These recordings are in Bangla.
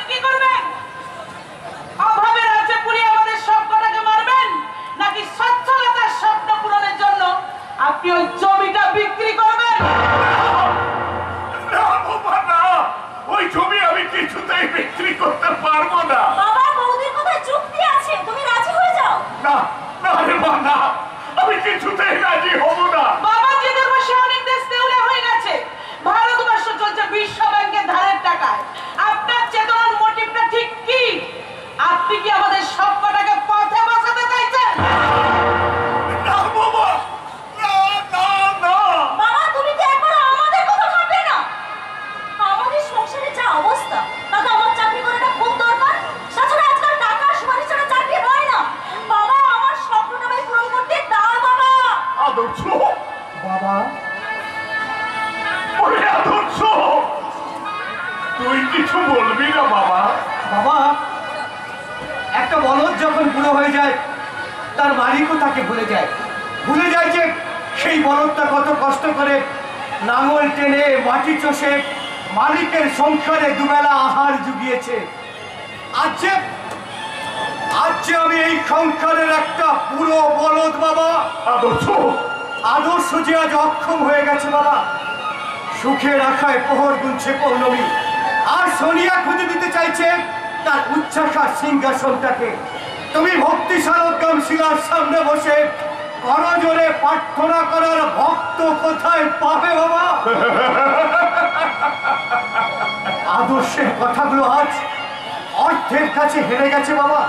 কি করবেন? অভাবের রাজ্যে পুরি আমাদের যখন বুড়ো হয়ে যায় তার মালিকও তাকে ভুলে যায় যে সেই বলদটা কত কষ্ট করে নাঙল টেনে মাটি চষে মালিকের সংসারে দুবেলা আহার জুগিয়েছে। আজ যে আমি এই সংসারের একটা পুরো বলদ বাবা, আদর্শ যে আজ অক্ষম হয়ে গেছে বাবা। সুখের আশায় প্রহর গুনছে পৌর্ণমী, আর সোনিয়া খুঁজে দিতে চাইছে তার উচ্ছ্বাসার সিংহাসনটাকে। তুমি ভক্তি সারোদ্যম শিলার সামনে বসে করজোরে প্রার্থনা করার ভক্ত কোথায় পাবে বাবা? আদর্শের কথাগুলো আজ অর্থের কাছে হেরে গেছে বাবা।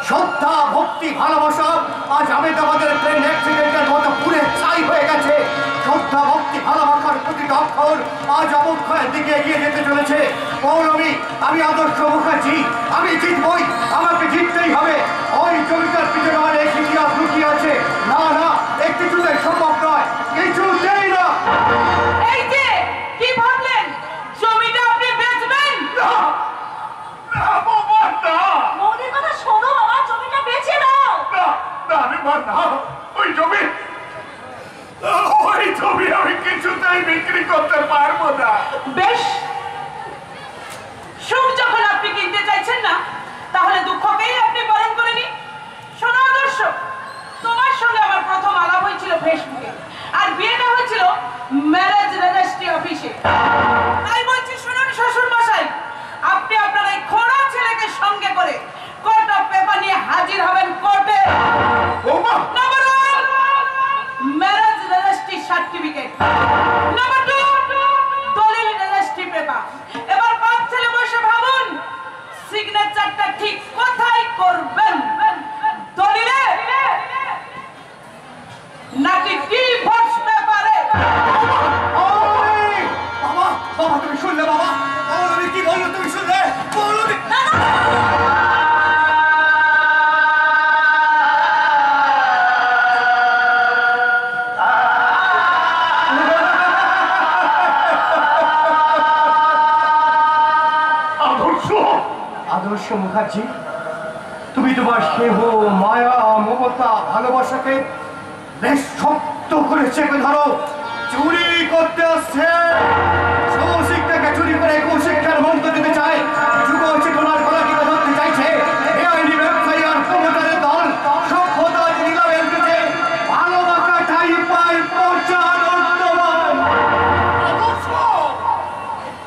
শ্রদ্ধা, ভক্তি, ভালোবাসা আজ আমেদাবাদের ট্রেন অ্যাক্সিডেন্টের মতো পুরে ছাই হয়ে গেছে। শ্রদ্ধা, ভক্তি, ভালোবাসার প্রতিটা অক্ষর আজ অবক্ষয়ের দিকে এগিয়ে যেতে চলেছে। পৌর্ণমী, আমি আদর্শ মুখার্জি, আমি জিতবই, আমাকে জিততেই হবে। ওই জমিটার পিছনে অনেক ইতিহাস লুকিয়ে আছে। না না, এ কিছুতেই সম্ভব নয়, কিছুতেই না। এই যে কি ভাবলেন, জমিটা আপনি বেচবেন? না না বাবা, না। মোদের কথা শোনো বাবা, জমিটা বেচে দাও। না না, আমি না, ওই জমি আমি কিছুতেই বিক্রি করতে পারবো না। বেশ, সুখ যখন আপনি কিনতে চাইছেন না, তাহলে দুঃখকেই আপনি বরণ করে নিন। শোনো আদর্শ, তোমার সঙ্গে আমার প্রথম আলাপ হয়েছিল ফেসবুকে, আর বিয়েটা হয়েছিল ম্যারেজ রেজিস্ট্রি অফিসে। তাই বলছি, শুনুন শ্বশুর মশাই, আপনি আপনার এই খোড়া ছেলেকে সঙ্গে করে কোর্ট অফ পেপার নিয়ে হাজির হবেন কোর্টে। Number 1, marriage registry certificate. Number 2, দলিল রেজিস্ট্রি পেপার। এবার বাপ ছেলে বসে ভাবুন, সিগনেচারটা ঠিক কোথায় করবেন? দলিলে নাকি ডিভোর্স পেপারে? বাবা বাবা, তুমি শুনলে বাবা? পৌলমী কি বললো তুমি শুনলে? পৌলমী আদর্শ মুখার্জি, তুমি তোমার স্নেহ, মায়া, মমতা, ভালোবাসাকে বেশ শক্ত করে চেপে ধরো। চুরি করতে আসছে, সুশিক্ষাকে চুরি করে কুশিক্ষার মন্ত্র দিতে চায়। যুব চেতনার গলাটিকে ধরতে চাইছে বেআইনি ব্যবসায়ী আর প্রমোটারের দল। সভ্যতা নিলামে উঠেছে, ভালোবাসাটাই পায় পচা নর্দমান।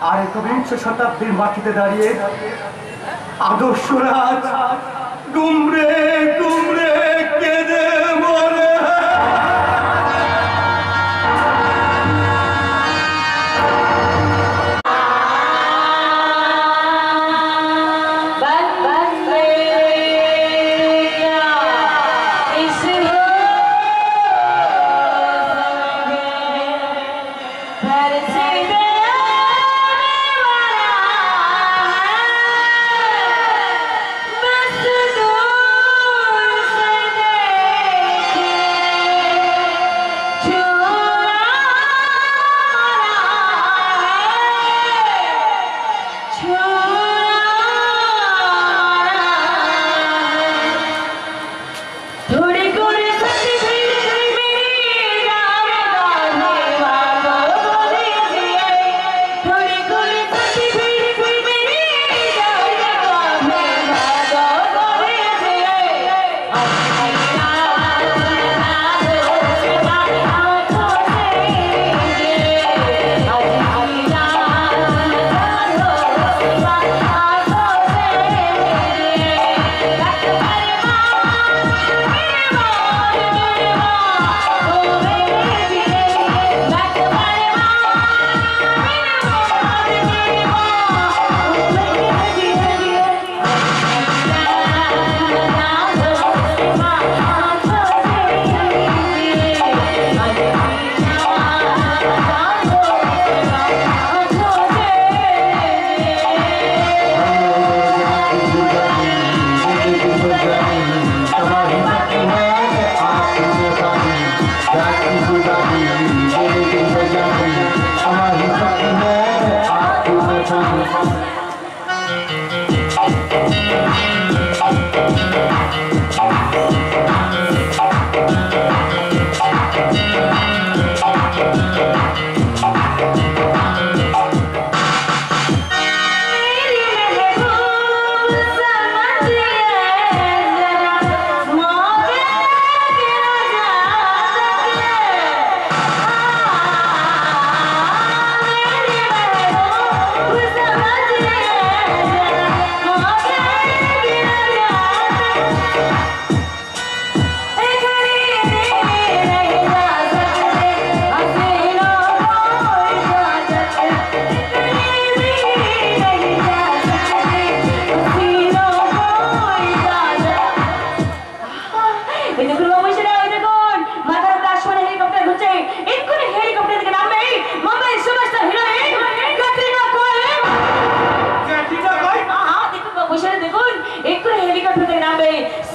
আর একবিংশ শতাব্দীর মাটিতে দাঁড়িয়ে আদর্শরাজ গুমরে গুমরে কেঁদে মরে। Master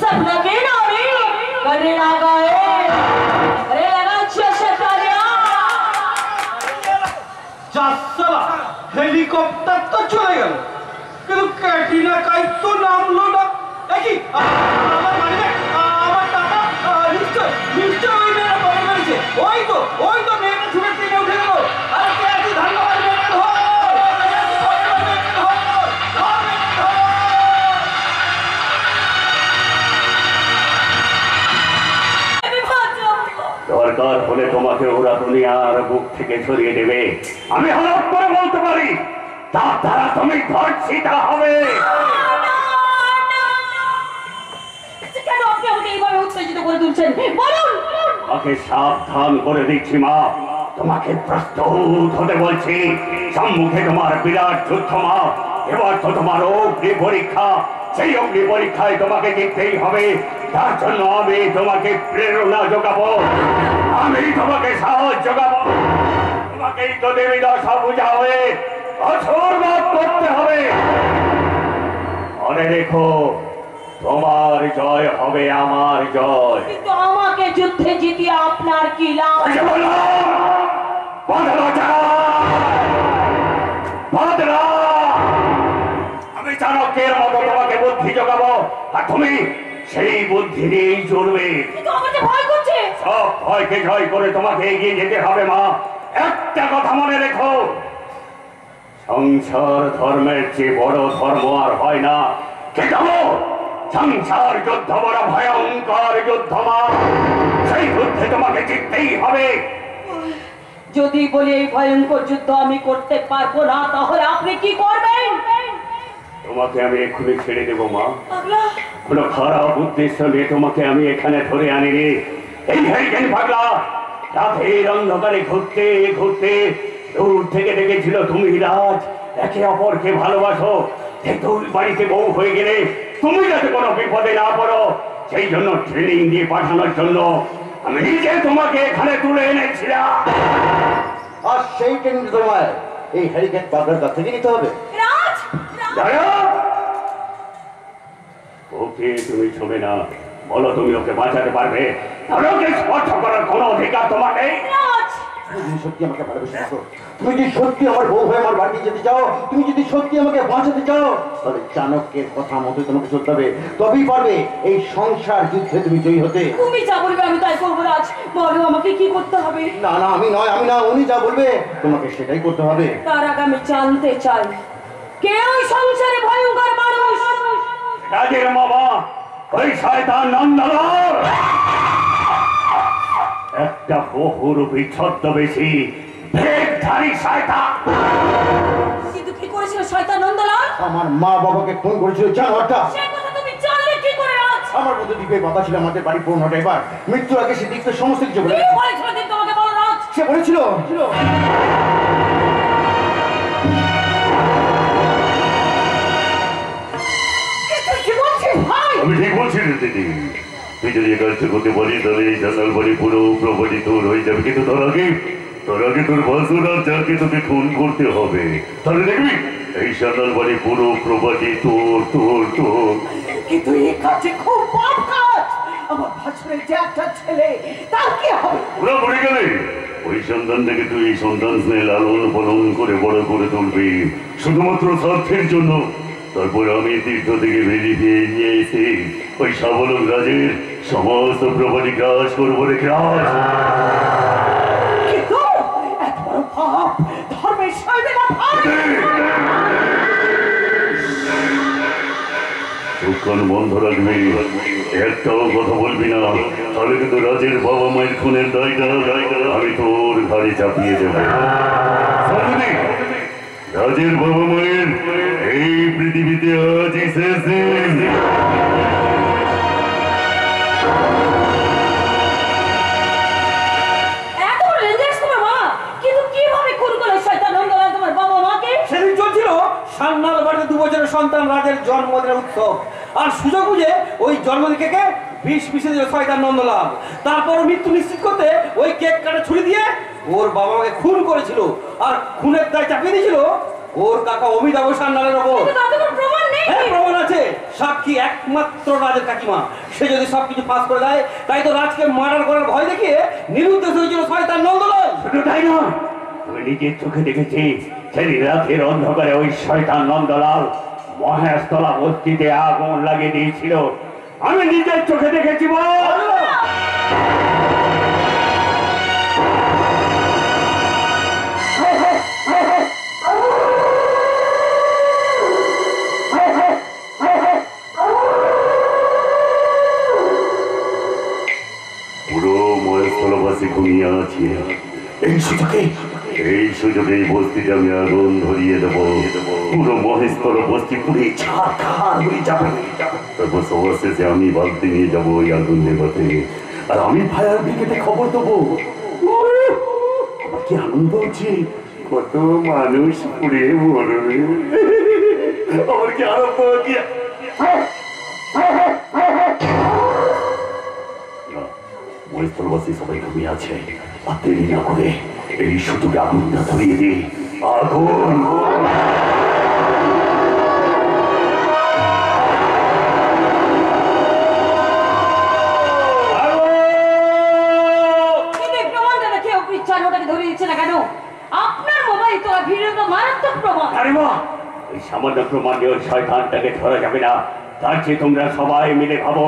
सपना में नामी करने लगा है अरे लगा चशकारिया जासला हेलिकॉप्टर तो चले गেল কিন্তু ক্যাটরিনা কাইফ তো নামলো না দেখি আমার মানে আমার টাকা নিশ্চয় ওই মেয়েটা বলে মেরেছে ওই তো মেয়েটা ছুটে ট্রেনে উঠে গেল আরে কে আছি ধন্যবাদ মেয়েটা ধর দরকার হলে তোমাকে ওরা দুনিয়ার বুক থেকে সরিয়ে দেবে আমি হঠাৎ করে বলতে পারি তার দ্বারা তুমি ধর্ষিতা হবে কেন আপনি আমাকে এইভাবে উত্তেজিত করে তুলছেন বলুন তোমাকে সাবধান করে দিচ্ছি মা তোমাকে প্রস্তুত হতে বলছি সম্মুখে তোমার বিরাট যুদ্ধ মা এবার তো তোমার অগ্নি পরীক্ষা সেই অগ্নি পরীক্ষায় তোমাকে জিততেই হবে তার জন্য আমি তোমাকে প্রেরণা যোগাবো আমি তোমাকে সাহস যোগাবো তোমাকেই তো দেবী দশা পূজা হয়ে অসুরবাদ করতে হবে মনে রেখো তোমার জয় হবে আমার জয় কিন্তু আমাকে যুদ্ধে জিতিয়ে আপনার কি লাভ আমি চাণক্যের মতো তোমাকে বুদ্ধি যোগাবো আর তুমি সেই বুদ্ধি নিয়েই চলবে কিন্তু আমাকে ভয় করছে সব ভয়কে জয় করে তোমাকে এগিয়ে যেতে হবে মা একটা কথা মনে রেখো সংসার ধর্মের চেয়ে বড় ধর্ম আর হয় না কে জানো সংসার যুদ্ধ বড় ভয়ঙ্কর যুদ্ধ মা সেই যুদ্ধে তোমাকে জিততেই হবে যদি বলি এই ভয়ঙ্কর যুদ্ধ আমি করতে পারবো না তাহলে আপনি কি করবেন তোমাকে আমি এক্ষুনি ছেড়ে দেবো মা পাগলা কোনো খারাপ উদ্দেশ্য নিয়ে তোমাকে আমি এখানে ধরে আনিনি এই হ্যারিকেন পাগলা রাতের অন্ধকারে ঘুরতে ঘুরতে দূর থেকে দেখেছিল তুমি রাজ একে অপরকে ভালোবাসো দুই বাড়িতে বউ হয়ে গেলে তুমি যাতে কোনো বিপদে না পড়ো সেই জন্য ট্রেনিং দিয়ে পাঠানোর জন্য আমি নিজে তোমাকে এখানে তুলে এনেছিলাম আর সেই ট্রেনিং তোমায় এই হ্যারিকেন পাগলার কাছ থেকে নিতে হবে রাজ ওকে তুমি ছবে না বলো তুমি ওকে বাঁচাতে পারবে তাহলে ওকে স্পর্শ করার কোনো অধিকার তোমার নেই রাজ তুমি সত্যি আমাকে ভালোবেসে থাকো তুমি যদি সত্যি আমার বউ হয়ে আমার বাড়ি যেতে চাও তুমি যদি সত্যি আমাকে বাঁচাতে চাও তাহলে চাণক্যের কথা মতো তোমাকে চলতে হবে তবেই পারবে এই সংসার যুদ্ধে তুমি জয়ী হতে তুমি যা বলবে আমি তাই করবো রাজ বলো আমাকে কি করতে হবে না না আমি না উনি যা বলবে তোমাকে সেটাই করতে হবে তার আগে আমি জানতে চাই কে ওই সংসারে ভয়ঙ্কর মানুষ রাজের বাবা ওই শয়তান নন্দলাল একটা বহুরূপী ছদ্মবেশী ভেদধারী শয়তান কিন্তু কি করেছিল শয়তান নন্দলাল আমার মা বাবাকে ফোন করেছিল জানোয়ারটা সে কথা তুমি জানলে কি করে রাজ আমার মতো দ্বীপের বাবা ছিল আমাদের বাড়ি পৌঁছাটা এবার মৃত্যুর আগে সে দ্বীপের সমস্ত কিছু বলে কি বলেছিল দিন তোমাকে বলো রাজ সে বলেছিল কি বলছিস ভাই আমি ঠিক বলছি রে দিদি তুই যদি কাজটা করতে পারিস তাহলে এই জানাল বাড়ি পুরো প্রপার্টি তোর হয়ে যাবে কিন্তু তোর আগে তোর বাসুরার যাকে তোকে খুন করতে হবে তাহলে দেখবি এই জানাল বাড়ি পুরো প্রপার্টি তোর কিন্তু এই কাজে খুব পাপ কাজ আমার ভাসুরের যে একটা ছেলে তার কি হবে ওরা মরে গেলে ওই সন্তান থেকে তুই এই সন্তান স্নেহ লালন পালন করে বড় করে তুলবি শুধুমাত্র স্বার্থের জন্য তারপর আমি তীর্থ থেকে বেরিয়ে নিয়ে এসে ওই সাবলক রাজের সমস্ত প্রপার্টি গ্রাস করবো রে গ্রাস কিন্তু এত বড় পাপ ধর্মের সইবে না ভাই চোখ বন্ধ রাখবি একটাও কথা বলবি না তাহলে কিন্তু রাজের বাবা মায়ের খুনের দায়টা আমি তোর ঘাড়ে চাপিয়ে দেবো রাজের বাবা মায়ের এই পৃথিবীতে আজই শেষ দিন এত বড় রেঞ্জার্স তোমার মা কিন্তু কিভাবে খুন করলে শয়তান নন্দলাল তোমার বাবা মাকে সেদিন চলছিল সান্নাল বাড়িতে 2 বছরের সন্তান রাজের জন্মদিনের উৎসব আর সুযোগ বুঝে ওই জন্মদিন কেকে বিষ মিশিয়ে দিল শয়তান নন্দলাল তারপর মৃত্যু নিশ্চিত করতে ওই কেক কাটা ছুরি দিয়ে ওর বাবা মাকে খুন করেছিল আর খুনের দায় চাপিয়ে দিয়েছিল ওর কাকা অমিতাভ সান্যালের ওপর। প্রমাণ নেই। হ্যাঁ প্রমাণ আছে, সাক্ষী একমাত্র রাজের কাকিমা। সে যদি সবকিছু পাস করে দেয়, তাই তো রাজকে মার্ডার করার ভয় দেখিয়ে নিরুদ্দেশ হয়েছিল শয়তান নন্দলাল। শুধু তাই না, আমি নিজের চোখে দেখেছি সেদিন রাতের অন্ধকারে ওই শয়তান নন্দলাল মহেশতলা বস্তিতে আগুন লাগিয়ে দিয়েছিল। আমি নিজের চোখে দেখেছি। পুরো মহেশতলাবাসী ঘুমিয়ে আছে। এই সুযোগে বস্তিতে আমি আগুন ধরিয়ে দেবো। পুরো মহেশতলা বস্তি পুড়ে ছারখার হয়ে যাবে। তারপর সবার শেষে আমি বালতি নিয়ে যাবো ওই আগুন নেভাতে, আর আমি ফায়ার ব্রিগেডে খবর দেবো। আমার কি আনন্দ হচ্ছে, কত মানুষ পুড়ে মরবে। আমার কি আনন্দ হচ্ছে। মহেশতলাবাসী সবাই ঘুমিয়ে আছে, আর দেরি না করে এই সুযোগে আগুনটা ধরিয়ে দিই। আগুন! ধরে দিচ্ছে না কেন? আপনার মোবাইল তোলা ভিডিও তো মারাত্মক প্রমাণ। আরে মা, ওই সামান্য প্রমাণ দিয়ে ওই শয়তানটাকে ধরা যাবে না। তার চেয়ে তোমরা সবাই মিলে ভাবো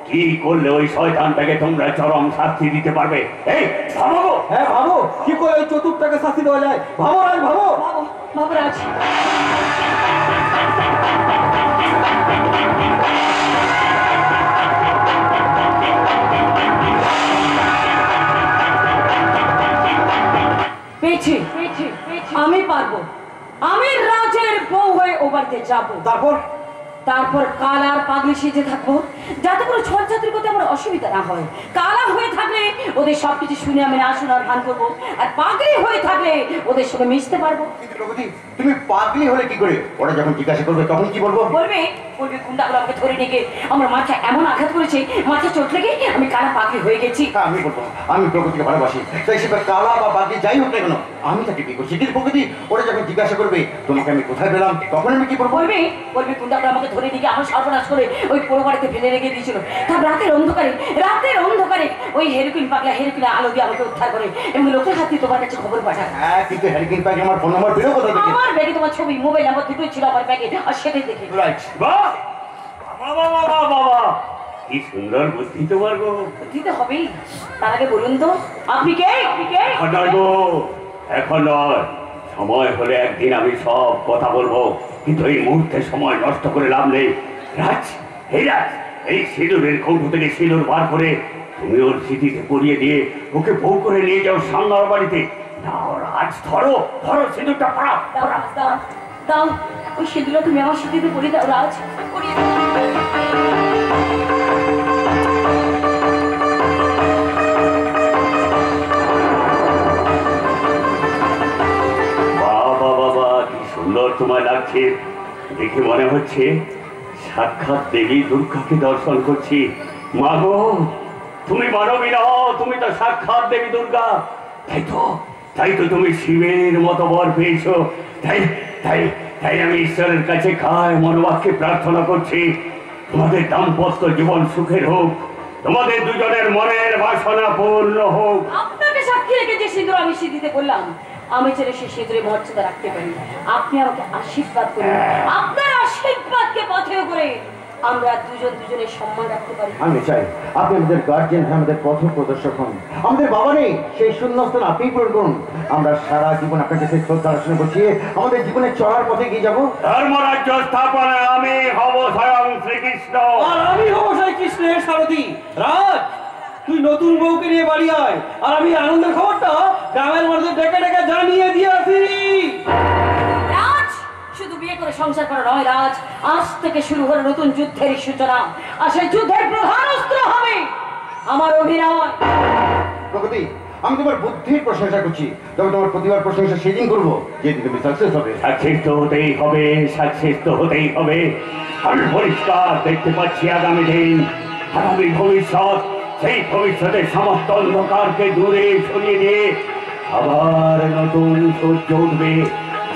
কি করলে ওই শয়তানটাকে তোমরা চরম শাস্তি দিতে পারবে। এই ভাবো। হ্যাঁ ভাবো, কি করে ওই চতুর্থটাকে শাস্তি দেওয়া যায়। ভাবো রাজ, ভাবো। ভাবো রাজ। পেয়েছি, আমি পারবো। আমি রাজের বউ হয়ে ও বাড়িতে যাবো। তারপর কাল আর পাগলি সেজে থাকবো, যাতে কোনো ছলছাত্রীর করতে আমার অসুবিধা না হয়। কালা হয়ে থাকলে ওদের সবকিছু শুনে আমি না শোনার ভান করবো, আর পাগলি হয়ে থাকলে ওদের সঙ্গে মিশতে পারবো। কিন্তু প্রগতি, তুমি পাগলি হলে কি করে? ওরা যখন জিজ্ঞাসা করবে তখন কি বলবো? বলবে গুন্ডাগুলো আমাকে ধরে নিয়ে গিয়ে আমার মাথায় এমন আঘাত করেছে, মাথা চোট লেগে আমি কালা পাগলি হয়ে গেছি। হ্যাঁ আমি বলবো, আমি প্রগতিকে ভালোবাসি, তাই সে কালা বা পাগলি যাই হোক না কেন আমি তাকে বিয়ে করছি। কিন্তু প্রগতি, ওরা যখন জিজ্ঞাসা করবে তোমাকে আমি কোথায় পেলাম, তখন আমি কি করবো? বলবে গুন্ডাগুলো আমাকে ধরে নিয়ে গিয়ে আমার সর্বনাশ করে ওই পোড়ো বাড়িতে ফেলে রেখে দিয়েছিল। তার রাতের অন্ধকারে ওই হেরুকিন পাগলা হেরুকিন আলো দিয়ে আমাকে উদ্ধার করে এবং লোকের হাতে তোমার কাছে খবর পাঠায়। হ্যাঁ, কিন্তু হেরুকিন পাগে আমার ফোন নাম্বার বেরো কোথা থেকে? আমার ব্যাগে তোমার ছবি, মোবাইল নাম্বার দুটোই ছিল আমার ব্যাগে, আর সেটাই দেখে। রাইট। বাহ, বাবা বাবা বাবা, কি সুন্দর বুদ্ধি তোমার গো। দিতে হবেই। তার আগে বলুন তো আপনি কে? এখন নয় গো, এখন নয়। সময় হলে একদিন আমি সব কথা বলবো, কিন্তু এই মুহূর্তে সময় নষ্ট করে লাভ নেই। রাজ, এই সিঁদুরের কৌটো থেকে সিঁদুর বার করে তুমি ওর স্মৃতিতে পরিয়ে দিয়ে ওকে বউ করে নিয়ে যাও সামনার বাড়িতে। না রাজ, ধরো সিঁদুরটা পড়া। দাও ওই সিঁদুরটা তুমি আমার স্মৃতিতে পরিয়ে দাও রাজ, পরিয়ে দাও। বাবা, কি সুন্দর তোমায় লাগছে। দেখে মনে হচ্ছে সাক্ষাৎ দেবী দুর্গাকে দর্শন করছি। মা গো, তুমি মানবী নও, তুমি তো সাক্ষাৎ দেবী দুর্গা। তাই তো তুমি শিবের মতো বর পেয়েছো। তাই আমি ঈশ্বরের কাছে খায় মনোবাক্যে প্রার্থনা করছি, তোমাদের দাম্পত্য জীবন সুখের হোক, তোমাদের দুজনের মনের বাসনা পূর্ণ হোক। আপনাকে সাক্ষী রেখে যে সিঁদুর আমি সিঁথিতে বললাম, আমি ছেলে সে সিঁদুরে মর্যাদা রাখতে পারি। আপনি আমাকে আশীর্বাদ করুন, আপনার আশীর্বাদকে পথেও করে আমরা দুজনের সম্মান রাখতে পারি। আমি চাই আপনি আমাদের গার্জিয়ান, আমাদের পথ প্রদর্শক হন। আমাদের বাবা নেই, সেই শূন্যস্থান আপনি পূরণ করুন। আমরা সারা জীবন আপনার কাছে শ্রদ্ধা আসনে বসিয়ে আমাদের জীবনে চলার পথে গিয়ে যাবো। ধর্মরাজ্য স্থাপনায় আমি হব স্বয়ং শ্রীকৃষ্ণ, আর আমি হব সেই কৃষ্ণের সারথি। রাজ, তুই নতুন বউকে নিয়ে বাড়ি আয়, আর আমি আনন্দের খবরটা গ্রামের মধ্যে ডেকে জানিয়ে দিয়ে আসি। রাজ, শুধু বিয়ে করে সংসার করা নয় রাজ, আজ থেকে শুরু হলো নতুন যুদ্ধের সূচনা, আর সেই যুদ্ধের প্রধান অস্ত্র হবে আমার অভিনয়। প্রগতি, আমি তোমার বুদ্ধির প্রশংসা করছি, তবে তোমার প্রতিবার প্রশংসা সেদিন করবো যেদিন তুমি সাকসেস হবে। সাকসেস তো হতেই হবে। আমি পরিষ্কার দেখতে পাচ্ছি আগামী দিন, আগামী ভবিষ্যৎ। সেই ভবিষ্যতের সমস্ত অন্ধকারকে দূরে সরিয়ে দিয়ে আবার নতুন সূর্য উঠবে,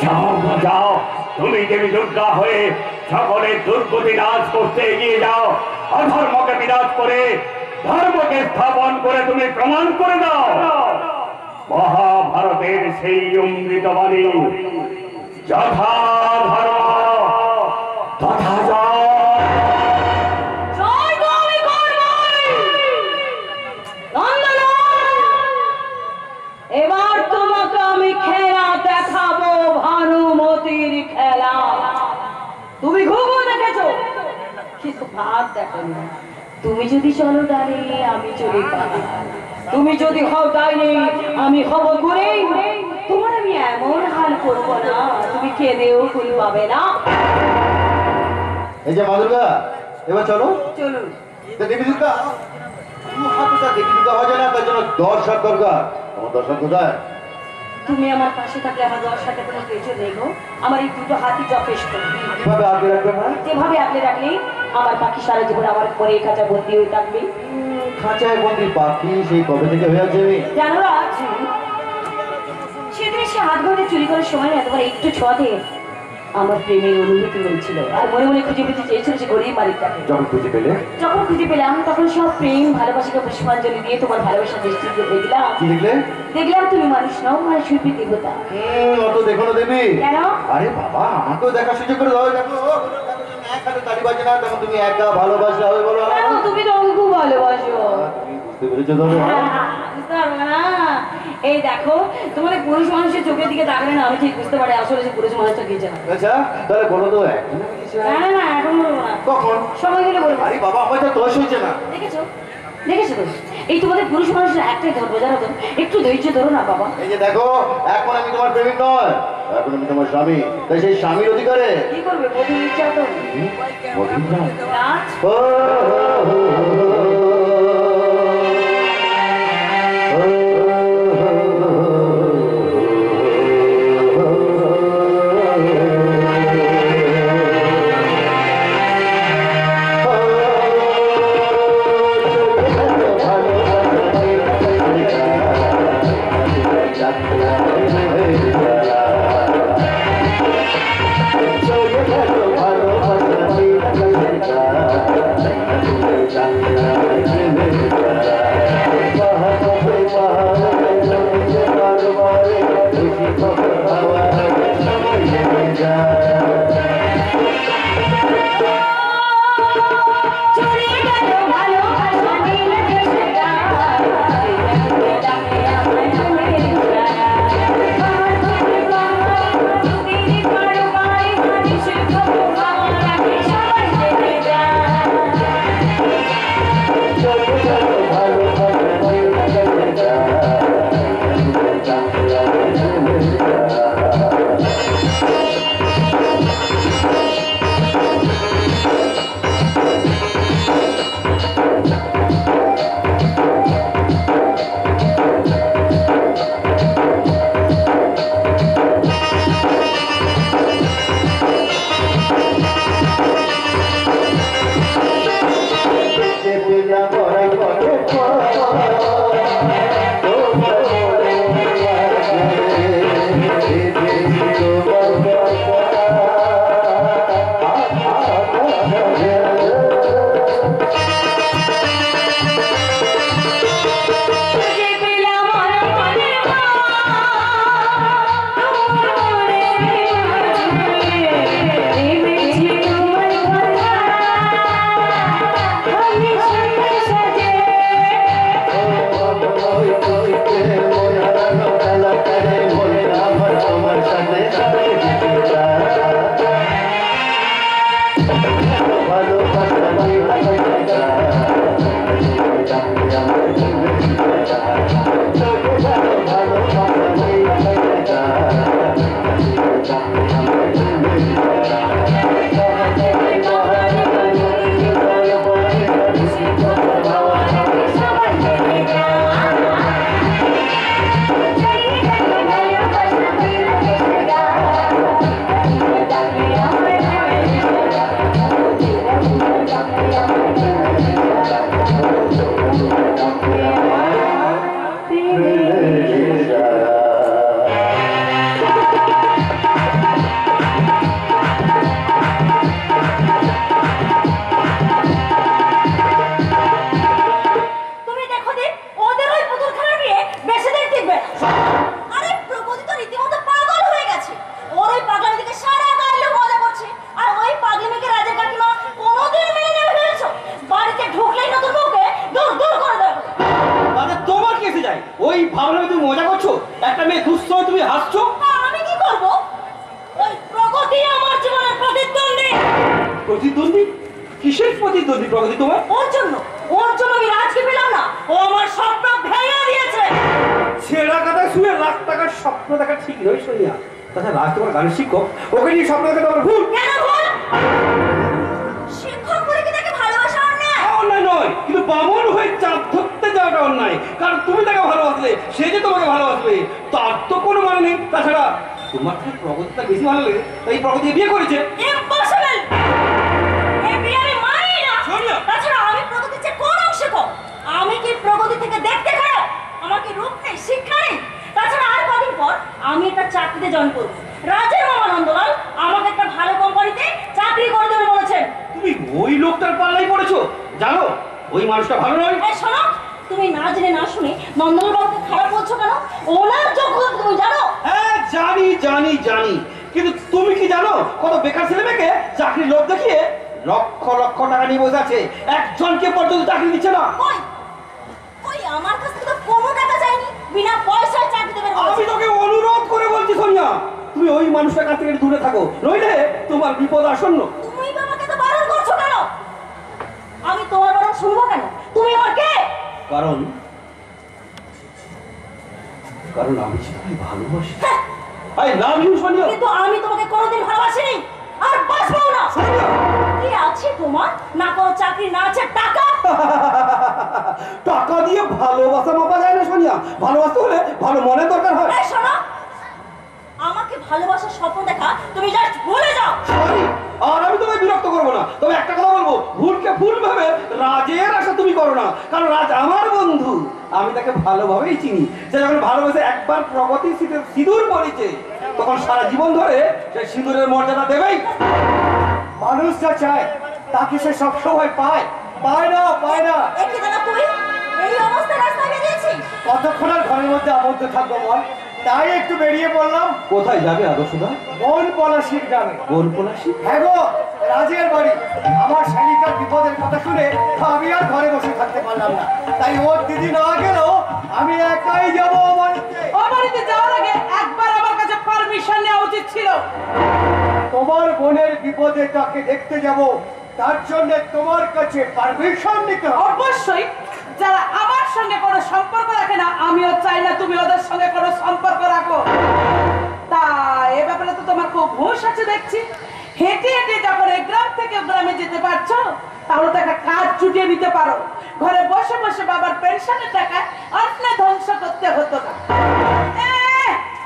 যাও যাও, তুমি দেবী দুর্গা হয়ে সকলের দুর্গতি নাশ করতে এগিয়ে যাও। অধর্মকে বিনাশ করে ধর্মকে স্থাপন করে তুমি প্রমাণ করে দাও। মহাভারতের সেই অমৃতবাণী, যথা ধর্ম তথা জয়। জয় গো, আমি করবই। নন্দলাল, এবার তোমাকে আমি খেলা দেখাবো, ভানুমতির খেলা। তুমি ঘুঘু দেখেছো কিন্তু ভাত দেখোনি। তুমি যদি চলো ডালে, আমি চলি পাহাড়। তুমি যদি হও ডাইনে, আমি হব ঘুরে। তোমার আমি এমন হাল করবো না, তুমি কেঁদেও কুল পাবে না। এই যে মা দুর্গা, এবার চলো। চলুন। তা দেবী দুর্গা, হাতটা দেবী দুর্গা হয়ে যায় না, তার জন্য দর্শক দরকার। আমার দর্শক কোথায়? তুমি আমার পাশে থাকলে আমার দশ হাতে কোনো প্রয়োজন নেই গো। আমার এই দুটো হাতই যথেষ্ট। কিভাবে আগলে রাখবে না? যেভাবে আগলে রাখলে আমার পাখি সারা জীবন আমার পরে খাঁচা বন্দি হয়ে থাকবে। খাঁচায় বন্দি পাখি সেই কবে থেকে হয়ে আছে? জানো রাজ, সেদিন সে হাত ঘরে চুরি করার সময় এতবার একটু ছোঁয়াতে আমার প্রেমের অনুভূতি হয়েছিল। আর মনে মনে খুঁজে পেতে চেয়েছিল সে গরিব মালিকটাকে। যখন খুঁজে পেলে? যখন খুঁজে পেলাম তখন সব প্রেম ভালোবাসাকে পুষ্পাঞ্জলি দিয়ে তোমার ভালোবাসা দৃষ্টিতে দেখলাম। কি দেখলে? দেখলাম তুমি মানুষ নও, মানে শিল্পী দেবতা। অত দেখো না দেবী। কেন? আরে বাবা, আমাকেও দেখা সুযোগ করে দাও। দেখো এক হাতে তালি বাজে না, তখন তুমি একা ভালোবাসা হবে বলো। কেন? তুমি তো আমাকে খুব ভালোবাসো। বুঝতে পেরেছো তবে? বুঝতে পারবে না। এই দেখো, তোমাদের পুরুষ মানুষের চোখের দিকে তাকালে না আমি ঠিক বুঝতে পারি আসলে যে পুরুষ মানুষটা কি জানা। আচ্ছা তাহলে বলো তো এখন না না, এখন বলবো না। কখন? সময় গেলে বলবো। আরে বাবা, আমার তো দোষ হয়েছে না। দেখেছো দেখেছো তো, এই তোমাদের পুরুষ মানুষের একটাই ধর্ম, জানো তো? একটু ধৈর্য ধরো না বাবা। এই যে দেখো, এখন আমি তোমার প্রেমিক নয়, এখন আমি তোমার স্বামী। তাই সেই স্বামীর অধিকারে কি করবে? বধূ নির্যাতন, নাচ। ভালো ওই ভাবনা তুমি মজা করছো? একটা মেয়ে দুঃসময় তুমি হাসছো। আমি কি করব? ওই প্রগতি আমার জীবনের প্রতিদ্বন্দ্বী। প্রতিদ্বন্দ্বী? কিসের প্রতিদ্বন্দ্বী প্রগতি তোমার? ওর জন্য আমি রাজকে পেলাম না। ও আমার স্বপ্ন ভেঙে দিয়েছে। ছেঁড়া কথা শুনে লাখ টাকার স্বপ্ন দেখা ঠিক নয় সোনিয়া। তাছাড়া রাজ তোমার গানের শিক্ষক, ওকে নিয়ে স্বপ্ন দেখা তোমার ভুল। কেন ভুল? শিক্ষক বলে কি তাকে ভালোবাসা অন্যায়? অন্যায় নয়, কিন্তু বামন হয়ে চাপ ধরতে যাওয়াটা অন্যায়। কারণ তুমি তাকে ভালোবাসলে, সে যে তোমাকে ভালোবাসবে তার তো কোনো মানে নেই। তাছাড়া তোমার থেকে প্রগতিটা বেশি ভালো লাগে, তাই প্রগতি বিয়ে করেছে। ইম্পসিবল! এই বিয়ে আমি মানি না। সোনিয়া! তাছাড়া আমি প্রগতির চেয়ে কোন অংশে কম? আমি কি প্রগতি থেকে দেখতে খারাপ? আমার কি রূপ নেই, শিক্ষা নেই? তাছাড়া আর কদিন পর আমি একটা চাকরিতে জয়েন করব। রাজের মামা নন্দলাল আমাকে একটা ভালো কোম্পানিতে চাকরি করে দেবে বলেছেন। তুমি ওই লোকটার পাল্লাই পড়েছো? জানো ওই মানুষটা ভালো নয়। এই শোনো, তুমি না জেনে না শুনে নন্দলাল বাবুকে খারাপ বলছো কেন? ওনার যোগ্যতা তুমি জানো? হ্যাঁ জানি জানি জানি, কিন্তু তুমি কি জানো কত বেকার ছেলে মেয়েকে চাকরির লোভ দেখিয়ে লক্ষ লক্ষ টাকা নিয়ে বসে আছে, একজনকে পর্যন্ত চাকরি দিচ্ছে না। কই কই আমার কাছ থেকে তো কোনো টাকা চাইনি, বিনা পয়সায় চাকরি দেবে আমি বলেছে। তোকে অনুরোধ করে বলছি সোনিয়া, তুমি ওই মানুষটার কাছ থেকে দূরে থাকো, নইলে তোমার বিপদ আসন্ন। তুমি বাবাকে তো বারণ করছো কেন? আমি তোমার বারণ শুনবো কেন? তুমি আমার কে? কারণ আমি তোমাকে ভালোবাসি। হ্যাঁ, আই লাভ ইউ সোনিয়া। কিন্তু আমি তোমাকে কোনোদিন ভালোবাসিনি আর বাসবো না। সোনিয়া! কি আছে তোমার? না কোনো চাকরি, না আছে টাকা। টাকা দিয়ে ভালোবাসা মাপা যায় না সোনিয়া। ভালোবাসতে হলে ভালো মনের দরকার হয়। এই শোনো, আমাকে ভালোবাসার স্বপ্ন দেখা তুমি জাস্ট ভুলে যাও। সরি, আর আমি তোমায় বিরক্ত করবো না। তবে একটা কথা বলবো, ভুলকে ভুল ভাবে রাজের আশা তুমি করো না। কারণ রাজ আমার বন্ধু, আমি তাকে ভালোভাবেই চিনি। সে যখন ভালোবেসে একবার প্রগতি সিঁদুর পড়েছে, তখন সারা জীবন ধরে সে সিঁদুরের মর্যাদা দেবেই। মানুষ যা চায় তাকে সে সবসময় পায় পায় না। একই দাদা, তুই এই অবস্থায় রাস্তায় বেরিয়েছিস? কতক্ষণ আর ঘরের মধ্যে আবদ্ধ থাকবো বল? তাই একটু বেরিয়ে পড়লাম কোথায় যাবে আদর্শদা? বন পলাশির গ্রামে। বন পলাশি? হ্যাঁ গো, রাজের বাড়ি। আমার শালিকার বিপদের কথা শুনে আমি আর ঘরে বসে থাকতে পারলাম না, তাই ওর দিদি না গেলেও আমি একাই যাবো ও বাড়িতে। ও বাড়িতে যাওয়ার আগে একবার আমার কাছে পারমিশন নেওয়া উচিত ছিল। তোমার বোনের বিপদে তাকে দেখতে যাব, তার জন্য তোমার কাছে পারমিশন নিতে হবে। অবশ্যই, যারা আমার সঙ্গে কোনো সম্পর্ক রাখে না আমিও চাই না তুমি ওদের সঙ্গে কোনো সম্পর্ক রাখো। তা এ ব্যাপারে তো তোমার খুব হুঁশ আছে দেখছি। হেঁটে হেঁটে যখন এই গ্রাম থেকে গ্রামে যেতে পারছো, তাহলে তো একটা কাজ জুটিয়ে নিতে পারো। ঘরে বসে বসে বাবার পেনশনের টাকা অন্য ধ্বংস করতে হতো না।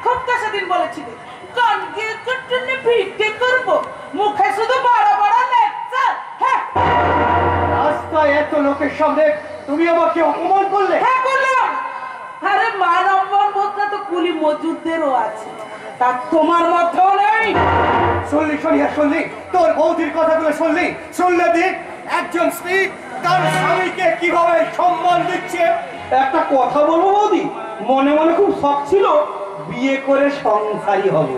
খুব তো সেদিন বলেছিলি গান গিয়ে কুটুনি ভিটে করবো, মুখে শুধু বড় বড় লেকচার। হ্যাঁ, রাস্তায় এত লোকের সামনে তুমি আমাকে অপমান করলে। হ্যাঁ করলাম। আরে মানবন বোধটা তো কুলি মজুরদেরও আছে, তা তোমার মধ্যেও নেই। শুনলি শুনিয়া শুনলি তোর বৌদির কথাগুলো শুনলে দিক একজন স্ত্রী তার স্বামীকে কিভাবে সম্মান দিচ্ছে। একটা কথা বলবো বৌদি, মনে মনে খুব শখ ছিল বিয়ে করে সংসারী হব,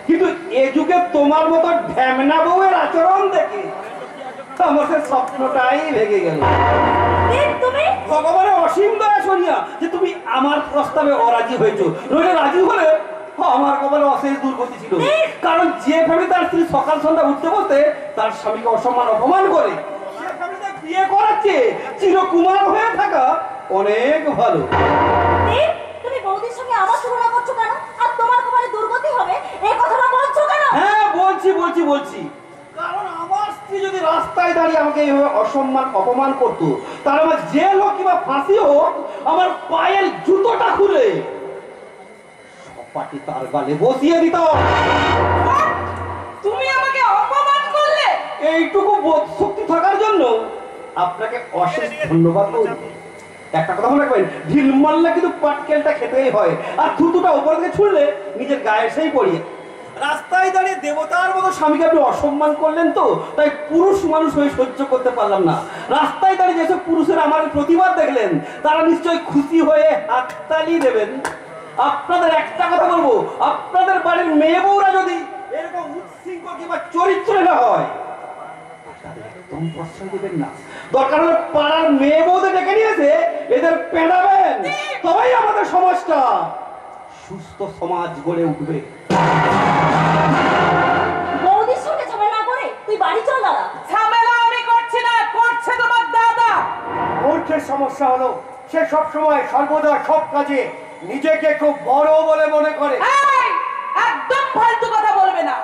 কিন্তু এ যুগে তোমার মতো ঢ্যামনা বউয়ের আচরণ দেখে আমার সে স্বপ্নটাই ভেঙে গেল। তুমি ভগবানের অসীম দয়া সোনিয়া যে তুমি আমার প্রস্তাবে অরাজি হয়েছো, নইলে রাজি হলে আমার কপালে অশেষ দুর্গতি ছিল। কারণ যে ফ্যামিলি তার স্ত্রী সকাল সন্ধ্যা উঠতে বলতে তার স্বামীকে অসম্মান অপমান করে, সে ফ্যামিলিতে বিয়ে করাচ্ছে চিরকুমার হয়ে থাকা অনেক ভালো। তুমি বৌদির সঙ্গে আমার তুলনা করছো কেন? আর তোমার কপালে দুর্গতি হবে এই কথাটা বলছো কেন? হ্যাঁ বলছি, কারণ আমার স্ত্রী যদি রাস্তায় দাঁড়িয়ে আমাকে এইভাবে অসম্মান অপমান করতো, তার আমার জেল হোক কিংবা ফাঁসি হোক, আমার পায়ের জুতোটা খুলে সপাটি তার গালে বসিয়ে দিত। তুমি আমাকে অপমান করলে? এইটুকু বোধ শক্তি থাকার জন্য আপনাকে অশেষ ধন্যবাদ। একটা কথা মনে রাখবেন, ঢিল মারলে কিন্তু পাটকেলটা খেতেই হয়, আর থুতুটা উপর থেকে ছুঁড়লে নিজের গায়ে সেই পড়িয়ে। রাস্তায় দাঁড়িয়ে দেবতার মতো স্বামীকে আপনি অসম্মান করলেন, তো তাই পুরুষ মানুষ হয়ে সহ্য করতে পারলাম না। রাস্তায় দাঁড়িয়ে যেসব পুরুষের আমার প্রতিবাদ দেখলেন, তারা নিশ্চয়ই খুশি হয়ে হাততালি দেবেন। আপনাদের একটা কথা বলবো, আপনাদের বাড়ির মেয়ে বউরা যদি এরকম উচ্ছৃঙ্খল কিংবা চরিত্রে না হয়, একদম প্রশ্রয় দেবেন না। দরকার হলে পাড়ার মেয়ে বউদের ডেকে নিয়েছে এদের পেড়াবেন, তবেই আমাদের সমাজটা সুস্থ সমাজ গড়ে উঠবে। বৌদির সঙ্গে ঝামেলা করে তুই বাড়ি চল দাদা। ঝামেলা আমি করছি না, করছে তোমার দাদা। মূর্খের সমস্যা হলো সে সব সময় সর্বদা সব কাজে নিজেকে খুব বড় বলে মনে করে। এই, একদম ফালতু কথা বলবে না।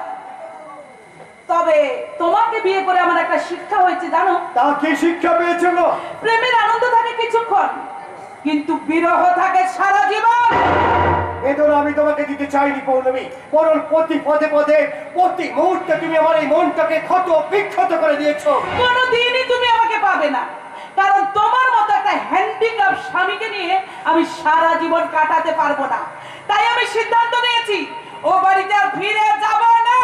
তবে তোমাকে বিয়ে করে আমার একটা শিক্ষা হয়েছে জানো? তা কি শিক্ষা পেয়েছো গো? প্রেমের আনন্দ থাকে কিছুক্ষণ, কিন্তু বিরহ থাকে সারা জীবন। বেদনা আমি তোমাকে দিতে চাইনি পৌর্ণমী, বরং প্রতি পদে পদে প্রতি মুহূর্তে তুমি আমার এই মনটাকে ক্ষত বিক্ষত করে দিয়েছো। কোনোদিনই তুমি আমাকে পাবে না, কারণ তোমার মতো একটা হ্যান্ডিক্যাপ স্বামীকে নিয়ে আমি সারা জীবন কাটাতে পারবো না। তাই আমি সিদ্ধান্ত নিয়েছি ও বাড়িতে আর ফিরে যাব না।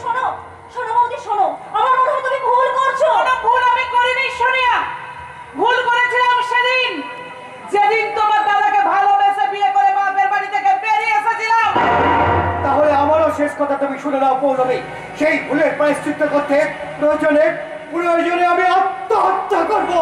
শোনো শোনো বৌদি শোনো, আমার মনে হয় তুমি ভুল করছো। কোনো ভুল আমি করিনি সোনিয়া। ভুল করেছিলাম সেদিন, যেদিন তোমার দাদাকে ভালোবেসে বিয়ে করে বাপের বাড়ি থেকে বেরিয়ে এসেছিলাম। তাহলে আমারও শেষ কথা তুমি শুনে নাও পৌর্ণমী, সেই ভুলের প্রায়শ্চিত্ত করতে প্রয়োজনে আমি আত্মহত্যা করবো।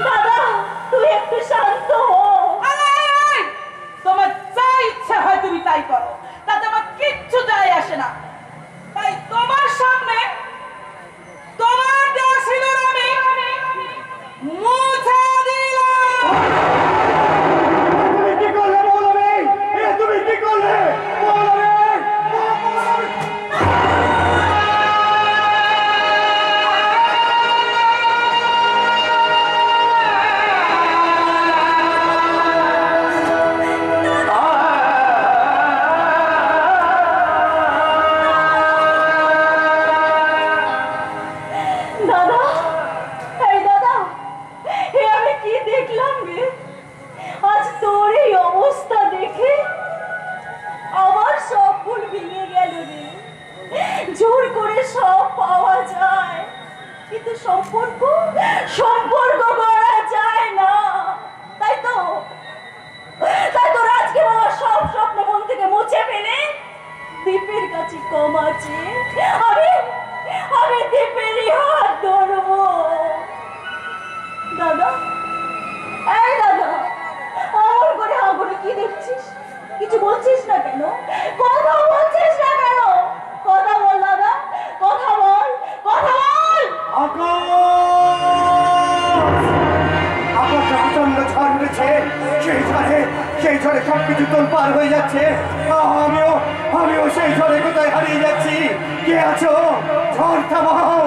দাদা তুই একটু শান্ত হও। তোমার যা ইচ্ছা হয় তুমি তাই করো, তাতে আমার কিচ্ছু যায় আসে না। তাই তোমার সামনে তোমার দেওয়া সিঁদুর আমি মুছে দিলাম। তুমি কি করলে পৌর্ণমী? তুমি কি করলে পৌর্ণমী? দাদা এই দাদা, এ আমি কি দেখলাম রে? আজ তোর এই অবস্থা দেখে আমার সব ভুল ভেঙে গেল রে। জোর করে সব পাওয়া যায়, কিন্তু সম্পর্ক করা যায় না। তাই তো আজকে আমার সব স্বপ্ন মন থেকে মুছে ফেলে দীপের কাছে ক্ষমা চেয়ে আমি দীপেরই হাত ধরবো। দাদা এই দাদা, অমর করে হা করে কি দেখছিস? কিছু বলছিস না কেন? কথা বলছিস না কেন? কথা বল দাদা, কথা বল, কথা বল। আকাশে প্রচন্ড ঝড় উঠেছে, সেই ঝড়ে সবকিছু তোলপাড় হয়ে যাচ্ছে। আমিও সেই ঝড়ে কোথায় হারিয়ে যাচ্ছি। কে আছো? ঝড় থামাও,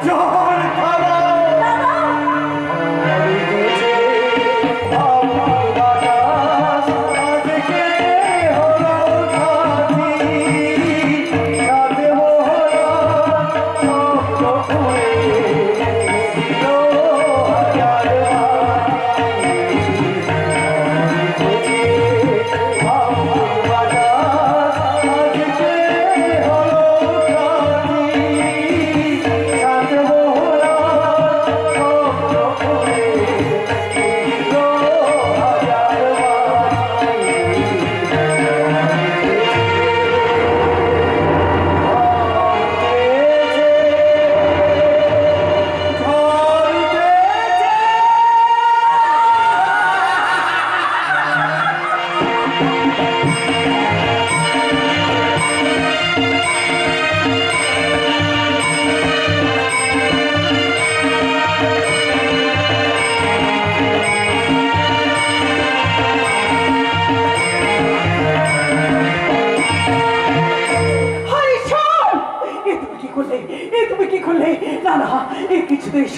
ঝড় থামাও।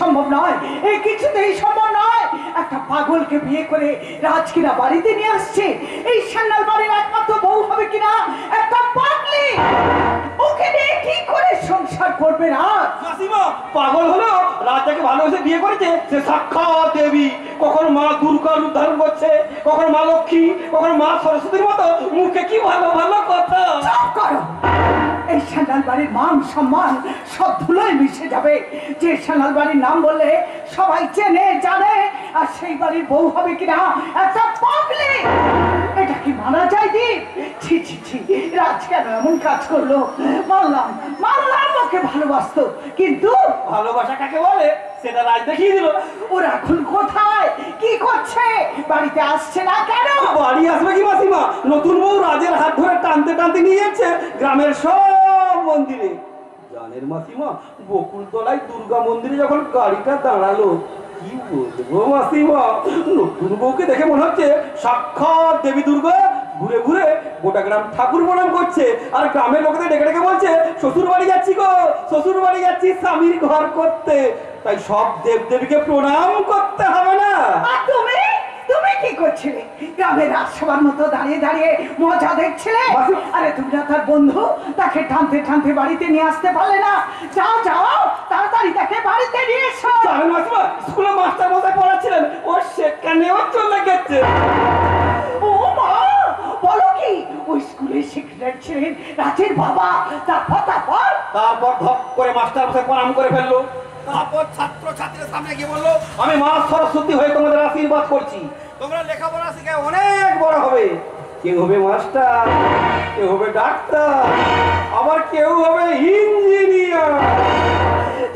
সম্ভব নয়, এই কিছুতেই সম্ভব নয়। একটা পাগলকে বিয়ে করে রাজকিরা বাড়িতে নিয়ে আসছে, এই সান্নাল বাড়ির একমাত্র বউ হবে কিনা একটা পাগলি। ওকে নিয়ে কি করে সংসার করবে রাজ? মাসিমা পাগল হলো, রাজাকে ভালোবেসে বিয়ে করেছে সে সাক্ষাৎ দেবী। কখনো মা দুর্গার রূপ ধারণ করছে, কখনো মা লক্ষ্মী, কখনো মা সরস্বতীর মতো মুখে কি ভালো ভালো কথা। চুপ করো। এই সান্নাল বাড়ির মান সম্মান সব ধুলোয় মিশে যাবে। যে সান্নাল বাড়ির নাম বললে সবাই চেনে জানে, আর সেই বাড়ির বউ হবে কিনা একটা পাগলি। এটা কি মানা যায় দীপ? ছি ছি ছি, রাজ কেন এমন কাজ করলো? মানলাম মানলাম ওকে ভালোবাসতো, কিন্তু ভালোবাসা কাকে বলে সেটা রাজ দেখিয়ে দিল। ওরা এখন কোথায়, কি করছে, বাড়িতে আসছে না কেন? বাড়ি আসবে কি মাসিমা, নতুন বউ রাজের হাত ধরে টানতে টানতে নিয়ে যাচ্ছে গ্রামের সব মন্দিরে। জানেন মাসিমা, বকুলতলায় দুর্গা মন্দিরে যখন গাড়িটা দাঁড়ালো, কি বলবো মাসিমা, নতুন বউকে দেখে মনে হচ্ছে সাক্ষাৎ দেবী দুর্গা ঘুরে ঘুরে গোটা গ্রাম ঠাকুর প্রণাম করছে, আর গ্রামের লোকদের ডেকে ডেকে বলছে শ্বশুর বাড়ি যাচ্ছি গো, শ্বশুর বাড়ি যাচ্ছি স্বামীর ঘর করতে। তাই সব দেব দেবীকে প্রণাম করতে হবে না। আর তুমি তুমি কি করছিলে? গ্রামের রাজসভার মতো দাঁড়িয়ে দাঁড়িয়ে মজা দেখছিলে? আরে তুমি না তার বন্ধু, তাকে টানতে টানতে বাড়িতে নিয়ে আসতে পারলে না? যাও যাও, তাড়াতাড়ি তাকে বাড়িতে নিয়ে এসো। জানেন মাসিমা, স্কুলে মাস্টার মশাই পড়াচ্ছিলেন, ও সেখানেও চলে গেছে। ও মা, বলো কি? ওই স্কুলের সেক্রেটারি ছিলেন রাজের বাবা। তারপর ধপ করে মাস্টার মশাই প্রণাম করে ফেললো। তারপর ছাত্র ছাত্রীদের সামনে গিয়ে বললো, আমি মা সরস্বতী হয়ে তোমাদের আশীর্বাদ করছি, তোমরা লেখাপড়া শিখে অনেক বড় হবে। কেউ হবে মাস্টার, কেউ হবে ডাক্তার, আবার কেউ হবে ইঞ্জিনিয়ার।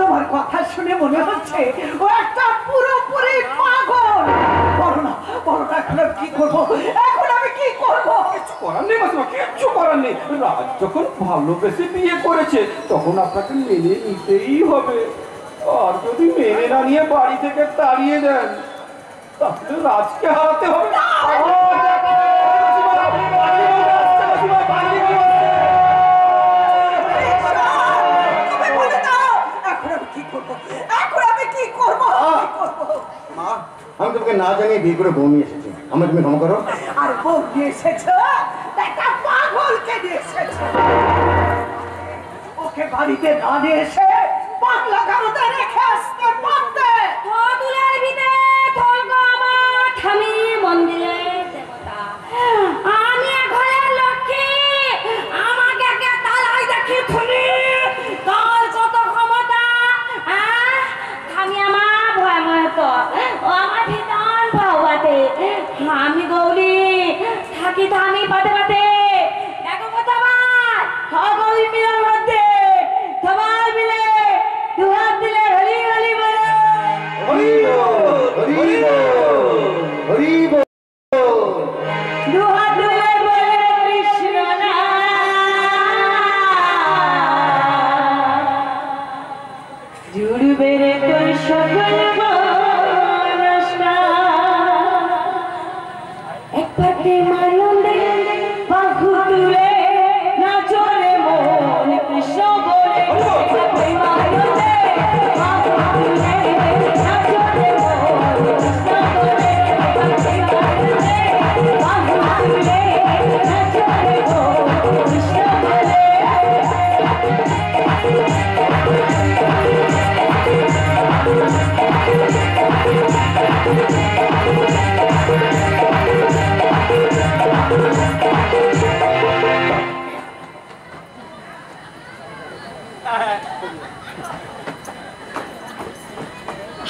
তোমার কথা শুনে মনে হচ্ছে ও একটা পুরোপুরি পাগল। বলো না এখন আমি কি করবো, এখন আমি কি করবো? কিছু করার নেই মাসিমা, কিচ্ছু করার নেই। রাজ যখন ভালোবেসে বিয়ে করেছে তখন আপনাকে মেনে নিতেই হবে। আর যদি মেনে না নিয়ে বাড়ি থেকে তাড়িয়ে দেন তাহলে রাজকে হারাতে হবে। আমি তোমাকে না জানিয়ে বিয়ে করে বউ নিয়ে এসেছি, আমাকে তুমি ক্ষমা করো। আর বউ নিয়ে এসেছো, একটা পাগলকে নিয়ে এসেছো। ওকে বাড়িতে না নিয়ে এসে পাগলা গারদে রেখে আসতে পারতে। ধুলার ভিতরে ধরবো আমার ঠামি মন্দিরের দেবতা, আমি ঘরের লক্ষ্মী, আমাকে কে তালাই দেখি খুলি, তোর কত ক্ষমতা। আমি আমার ভয় মতো, ও আমার ভীষণ ভাবাতে, আমি গৌরী থাকি থামি পাতে পাতে। দেখো কথা আমার গৌরী মিলার মধ্যে সবাই মিলে দুহাত দিলে হরি হরি বলে। দুহাত দিলে বলে কৃষ্ণ জুড়বে রে তোর সকল একবার প্রেমানন্দে বাহু তুলে নাচরে মন কৃষ্ণ বলে। একবার প্রেমানন্দে বাহু তুলে নাচরে মন কৃষ্ণ বলে। একবার প্রেমানন্দে বাহু তুলে নাচরে মন কৃষ্ণ বলে।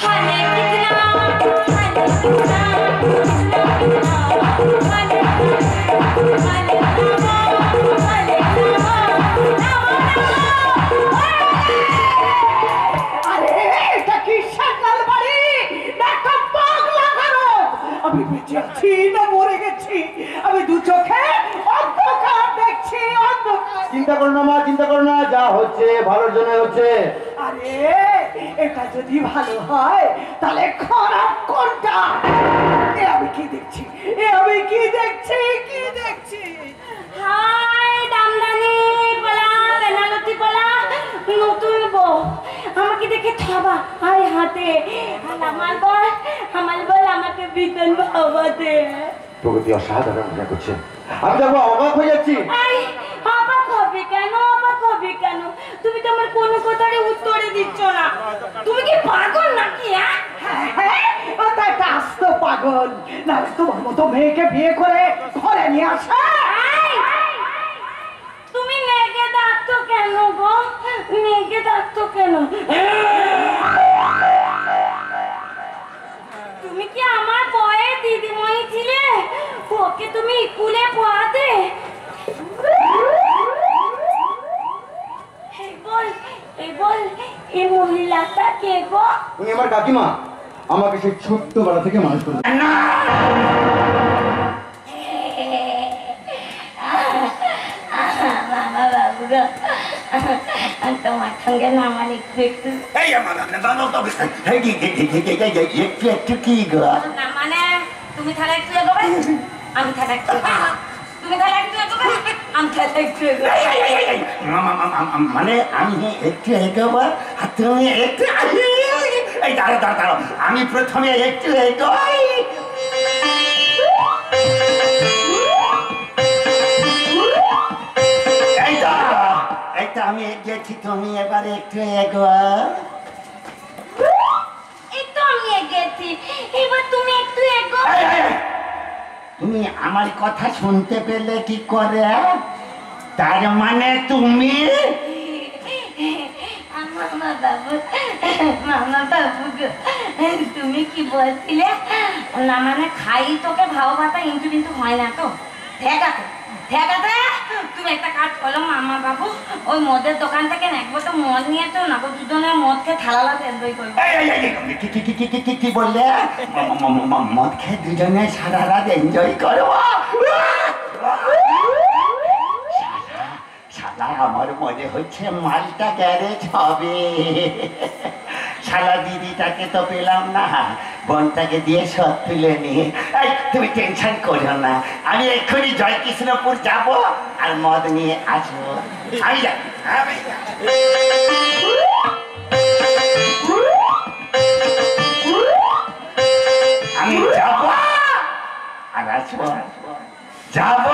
Hare Krishna, Hare Krishna, Krishna Krishna, Hare Hare, Hare Rama, Hare Rama, Rama Rama. আরে এটা কি সান্নাল বাড়ি, একটা পাগলা গারদ? আমি বেঁচে আছি না মরে গেছি? আমি দু চোখে অন্ধকার দেখছি, অন্ধকার। চিন্তা করো না মা, চিন্তা করো না, যা হচ্ছে ভালোর জন্য হচ্ছে। আরে এটা যদি ভালো হয় তাহলে খারাপ কোনটা? এ আমি কি দেখছি, এ আমি কি দেখছি, কি দেখছি? হাই দামদানি বলা বেনালতি বলা নতুন বউ আমাকে দেখে থাবা আরে হাতে, আমার বল আমাকে বিতন বাবাতে। প্রগতি অসাধারণ মনে করছে, আমি দেখবো অবাক হয়ে যাচ্ছি। অবাক হবে কেন, অবাক হবে কেন? তুমি তো আমার কোনো কথারই উত্তরে দিচ্ছ না। তুমি কি পাগল নাকি? হ্যাঁ, ও তো একটা আস্ত পাগল। না তোমার মতো মেয়েকে বিয়ে করে ঘরে নিয়ে আসা। তুমি মেয়েকে ডাকতো কেন গো? মেয়েকে ডাকতো কেন? তুমি কি আমার বয়ে দিদিমণি ছিলে? ওকে তুমি স্কুলে পড়াতে? ওনারটা কে গো? উনি আমার কাকিমা, আমাকে সেই ছোট্টবেলা থেকে মানুষ করে। তোমার সঙ্গে না আমার একটু একটু একটু কি গো? না মানে তুমি তাহলে একটু এগোবে, আমি তাহলে একটু এগোবো। তুমি তাহলে একটু এগোবে, আমি তাহলে একটু এগোবো। মানে আমি একটু এগোবো আর তুমি একটু, এই দাঁড়ো দাঁড়ো দাঁড়ো, আমি প্রথমে একটু এগোই। এই তো আমি এগিয়েছি, তুমি এবারে একটু এগো। এই তো আমি এগিয়েছি, এবার তুমি একটু এগো। তুমি আমার কথা শুনতে পেলে কি করে? তার মানে তুমি মামা বাবু গো, তুমি কি বলছিলে? না মানে খাই তোকে ভাও ভাতা ইন্টু কিন্তু হয় না তো। ঠিক আছে ঠিক আছে, তুমি একটা কাজ করো মামা বাবু, ওই মদের দোকান থেকে একবার তো মদ নিয়ে তো না, দুজনের মদ খেয়ে ঠালালাতে এনজয় করবো। কি বললে? মদ খেয়ে দুজনে সারা রাত এনজয় করবো? শালা আমার মনে হচ্ছে মালটা গ্যারেজ হবে। শালা দিদিটাকে তো পেলাম না, বোনটাকে দিয়ে সব তুলে নিয়ে। তুমি টেনশন করো না, আমি এক্ষুনি জয়কৃষ্ণপুর যাব আর মদ নিয়ে আসবো। আমি আমি যাব আর আসবো, যাব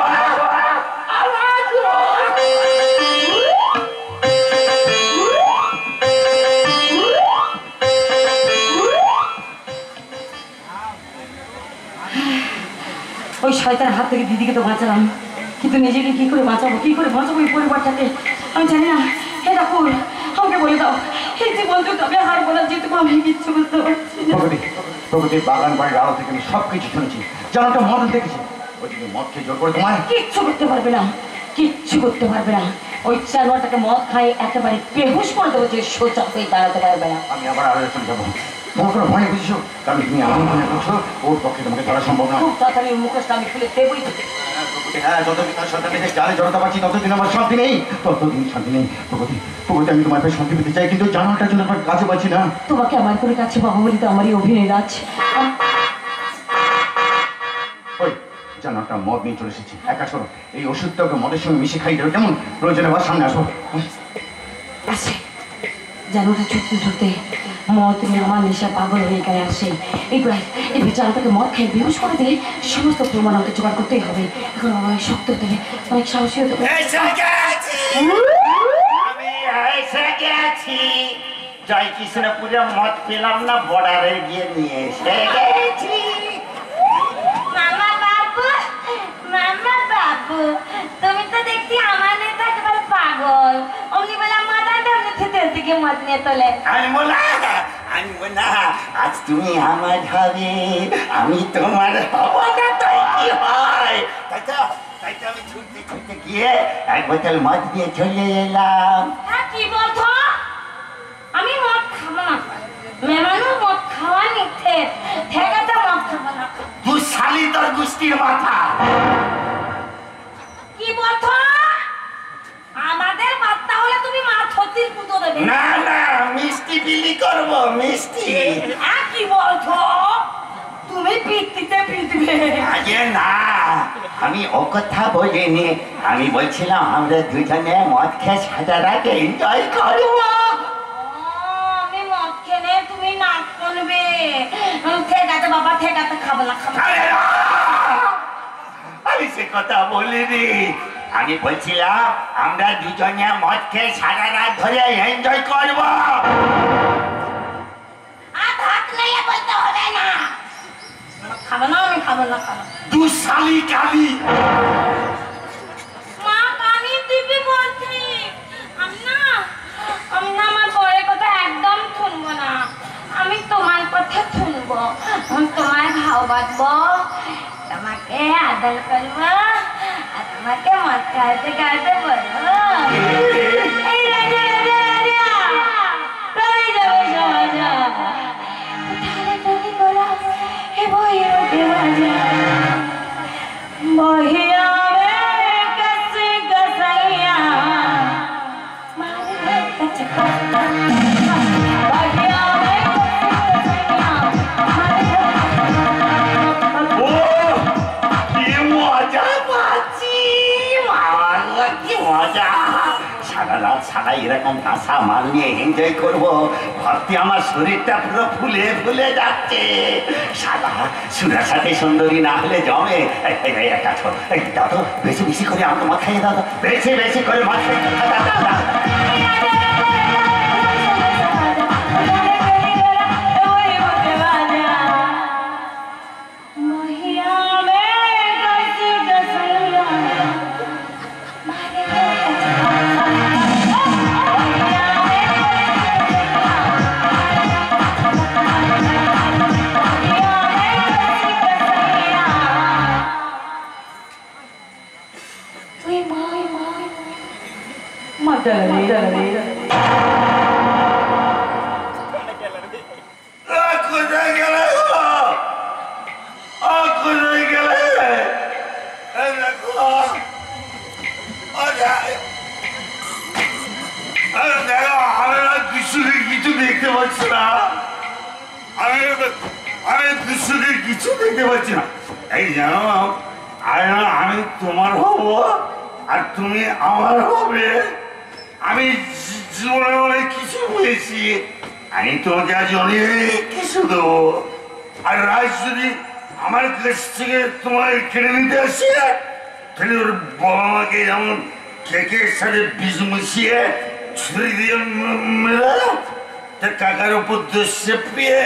ওই শয়তানের হাত থেকে দিদিকে তো বাঁচালাম, কিন্তু নিজেকে কি করে বাঁচাবো, কি করে বাঁচাবো এই পরিবারটাকে আমি জানি না। হে ঠাকুর, আমাকে বলে দাও, এই জীবন তো তবে হার বলার যেটুকু আমি কিচ্ছু বুঝতে পারছি না। প্রকৃতির বাগান বাড়ির আড়াল থেকে আমি সবকিছু শুনেছি, জানাটা মদ দেখেছি। ওই দিকে মদ খেয়ে জোর করে তোমার কিচ্ছু করতে পারবে না, কিচ্ছু করতে পারবে না। ওই চারবারটাকে মদ খাই একেবারে বেহুশ করে দেবো, যে সোজা হয়ে দাঁড়াতে পারবে না। আমি আবার আরো চলে যাবো। তোমার কোনো ভয় বুঝছো? কারণ তুমি আমার মনে করছো ওর পক্ষে তোমাকে ধরা সম্ভব না। খুব তাড়াতাড়ি মুখোশটা আমি খুলে দেবই তো। হ্যাঁ, যতদিন তার সন্তান থেকে জালে জড়তা পাচ্ছি ততদিন আমার শান্তি নেই, ততদিন শান্তি নেই। প্রগতি আমি তোমার কাছে শান্তি পেতে চাই, কিন্তু জানাটার জন্য আমার কাছে পাচ্ছি না। তোমাকে আমার করে কাছে পাবো বলে তো আমারই অভিনয় রাজ। ওই জানাটা মদ নিয়ে চলে এসেছি, একা শোনো, এই ওষুধটাকে মদের সঙ্গে মিশে খাই দেবে কেমন? প্রয়োজনে আবার সামনে আসো। আসে জানোটা ছুটতে ছুটতে মদ নিয়ে আমার নেশা পাগল হয়ে গেলে আসে। এবার জানোটাকে মদ খেয়ে বেহুশ করে দিলে সমস্ত প্রমাণ আমাকে জোগাড় করতেই হবে। এখন অনেক শক্ত হতে হবে, অনেক সাহসী হতে হবে। আমি এসে গেছি, জয়কৃষ্ণপুরে মদ পেলাম না, বর্ডারে গিয়ে নিয়ে এসে গেছি। মামা বাবু, তুমি তো দেখছি আমার নেতা একেবারে পাগল। অমনি বেলা মাথা দেবনে থেকে দিকে মদ নিয়ে তোলে। আমি বলা আজ তুমি আমার হবে, আমি তোমার হব না, তাই কি হয়? তাই তো আমি ছুটতে ছুটতে গিয়ে এক বোতল মদ দিয়ে চলে এলাম। হ্যাঁ, কি বলছো? আমি মদ খাবো না, মেমানো মদ খাওয়া নিষেধ। ঠেকাতে মদ খাবো না। তুই শালি তোর গোষ্ঠীর মাথা। কি বলছো? আমাদের বাচ্চা হলে তুমি মা ছত্রিশ পুজো দেবে? না না, মিষ্টি বিলি করবো, মিষ্টি। হ্যাঁ, কি বলছো? তুমি পিতৃতে পিতবে? আগে না, আমি ও কথা বলিনি, আমি বলছিলাম আমরা দুজনে মদ খেয়ে সারা রাত এনজয় করবো। আমি মদ খেলে তুমি নাক করবে। ঠিক আছে বাবা, ঠিক আছে, খাবো না। আমি সে কথা বলিনি, আমি বলছিলাম আমরা দুজনে মদ খেয়ে সারা রাত ধরে এনজয় করবো। বলতে হবে না, খাবো না, আমি খাবো না। তুই শালি কালি। মা কানি দিবি বলছি। আমি না আমার বরের কথা একদম শুনবো না, আমি তোমার কথা শুনবো। তোমার ভাও বাঁধবো, তোমাকে আদর করবো, আর তোমাকে মদ খাইতে খাইতে বলবো। এই রাজা রাজা রাজা, সারা এরকম কাঁচা মাল নিয়ে এনজয় করবো ভাবতে আমার শরীরটা পুরো ফুলে ফুলে যাচ্ছে। সাদা সুরার সাথে সুন্দরী না হলে জমে। দাদু বেশি বেশি করে আমাকে মাথায় দাদা, বেশি বেশি করে মাথায় কিছু দেখতে পাচ্ছি না। আমি দৃশ্যকে কিছু দেখতে পাচ্ছি না। এই জানো আমি তোমার হব আর তুমি আমার হবে। আমি জীবনে অনেক কিছু হয়েছি, আমি তোমাকে আজ অনেক কিছু দেবো। আর রাজ যদি আমার কাছ থেকে তোমার কেড়ে নিতে আসে তাহলে ওর বাবা মাকে যেমন কেকের সাথে বিষ মিশিয়ে ছুরি দিয়ে মেরে তার কাকার উপর দোষ চেপিয়ে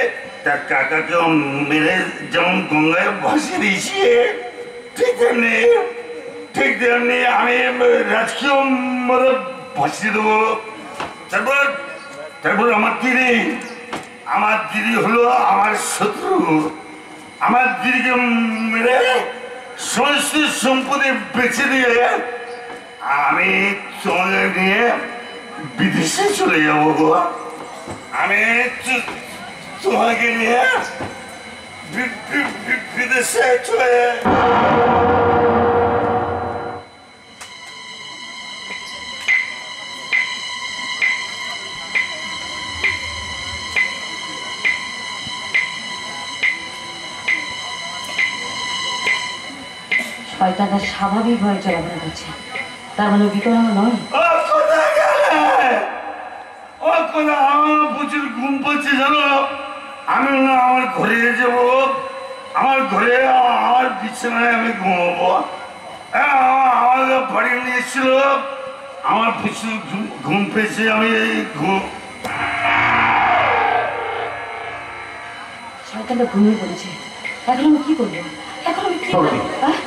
তার কাকাকে মেরে যেমন গঙ্গায় ভাসিয়ে দিয়েছে, ঠিক তেমনি আমি রাজকেও মেরে ভাসিয়ে দেবো। তারপর আমার দিদি হলো আমার শত্রু। আমার দিদিকে মেরে সমস্ত সম্পত্তি বেছে দিয়ে আমি তোমাকে নিয়ে বিদেশে চলে যাবো। আমি তোমাকে নিয়ে বিদেশে চলে শয়তানটা স্বাভাবিকভাবে চলাফেরা করছে, তার মানে বিকলাঙ্গ নয়। আমার প্রচুর ঘুম পাচ্ছে জানো। আমি না আমার ঘরে যাবো, আমার ঘরে আমার বিছানায় আমি ঘুমাবো। আমার বাড়ি নিয়েছিল, আমার প্রচুর ঘুম পেয়েছে। আমি শয়তানটা ঘুমিয়ে পড়েছে, এখন আমি কি করবো?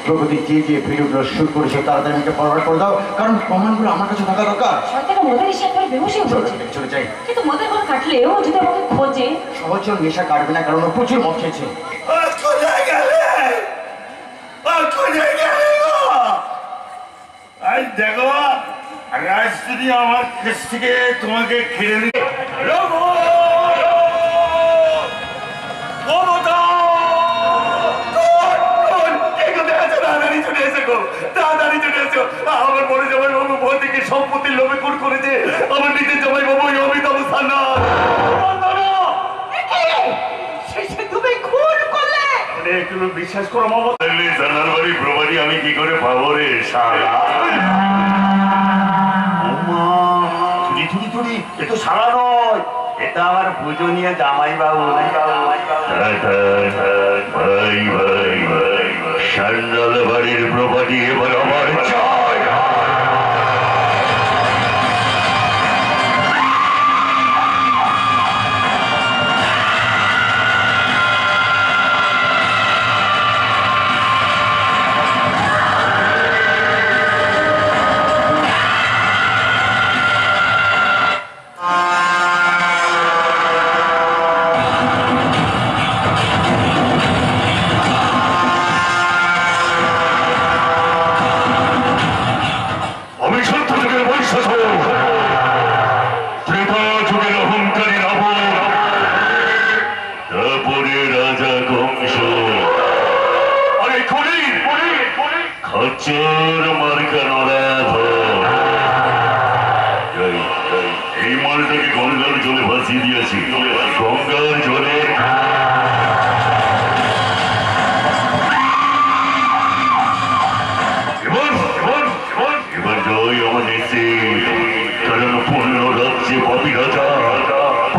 প্রগতি যে যে ভিডিওগুলো শুট করেছো তাড়াতাড়ি আমাকে ফরওয়ার্ড করে দাও, কারণ প্রমাণগুলো আমার কাছে থাকা দরকার। শয়তানটা মদের এসে একবার বেহুশ হয়ে পড়েছে। চলে যাই। কিন্তু মদের ঘর কাটলেও যদি আমাকে খোঁজে সহজে নেশা কাটবে না, কারণ ও প্রচুর মদ খেয়েছে। দেখো রাজনীতি আমার কাছ থেকে তোমাকে খেয়ে নিতে আমার বড় জামাই বাবু বউ থেকে সম্পত্তির লোভে খুন করেছে। আমার নিজের জামাই বাবু অমিত অবস্থান না। একটু বিশ্বাস করো মামা, জানার বাড়ি প্রবাদী আমি কি করে পাবো রে সারা? এ তো সারা নয়, এটা আমার পূজনীয় জামাই বাবু। সান্নাল বাড়ির প্রবাদী এবার আমার চাই। রাজা কংস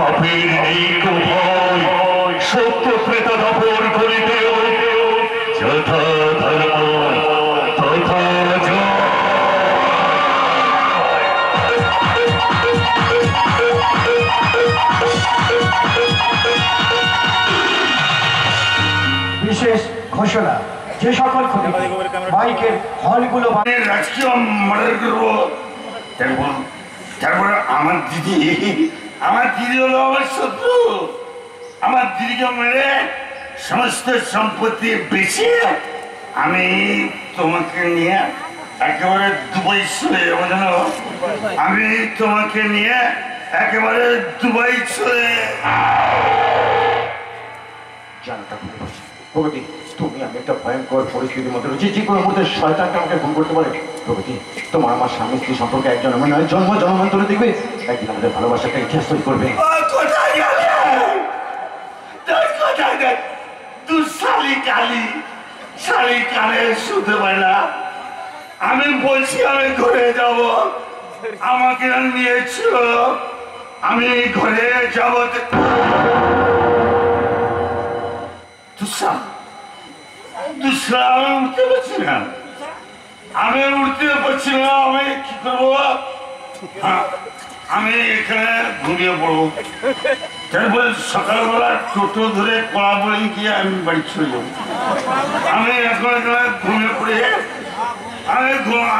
পাপের নেই তো ভয়, সত্য প্রেতা দাপর করিতেও যথা ধর্ম তথা বিশেষ ঘোষণা, যে সকল বাইকের হলগুলো রাজকীয় মার্ডার করবো, তারপর আমার দিদি হলো আমার শত্রু। আমার দিদিকে মেরে সমস্ত সম্পত্তি বেশি আমি তোমাকে নিয়ে একেবারে দুবাই চলে যাবো। জানো, আমি তোমাকে নিয়ে একেবারে দুবাই চলে প্রগতি, তুমি আমি একটা ভয়ঙ্কর পরিস্থিতির মধ্যে রয়েছি। যে কোনো মুহূর্তে শয়তানকে আমাকে ভুল করতে পারে। প্রগতি, তোমার আমার স্বামী স্ত্রী সম্পর্কে একজন আমি নয়, জন্ম জন্মান্তরে দেখবে একদিন আমাদের ভালোবাসাটা ইতিহাস তৈরি করবে। শুনতে পাই না, আমি বলছি আমি ঘরে যাব, আমাকে নিয়েছিল, আমি ঘরে যাব। আমি উঠতে পারছি না, আমি কি করবো? আমি এখানে ঘুমিয়ে পড়বো, তারপরে সকালবেলা টোটো ধরে কড়াবড়ি গিয়ে আমি বাড়ি চলে যাবো। আমি এখন এখানে ঘুমিয়ে পড়ে আমি ঘুমা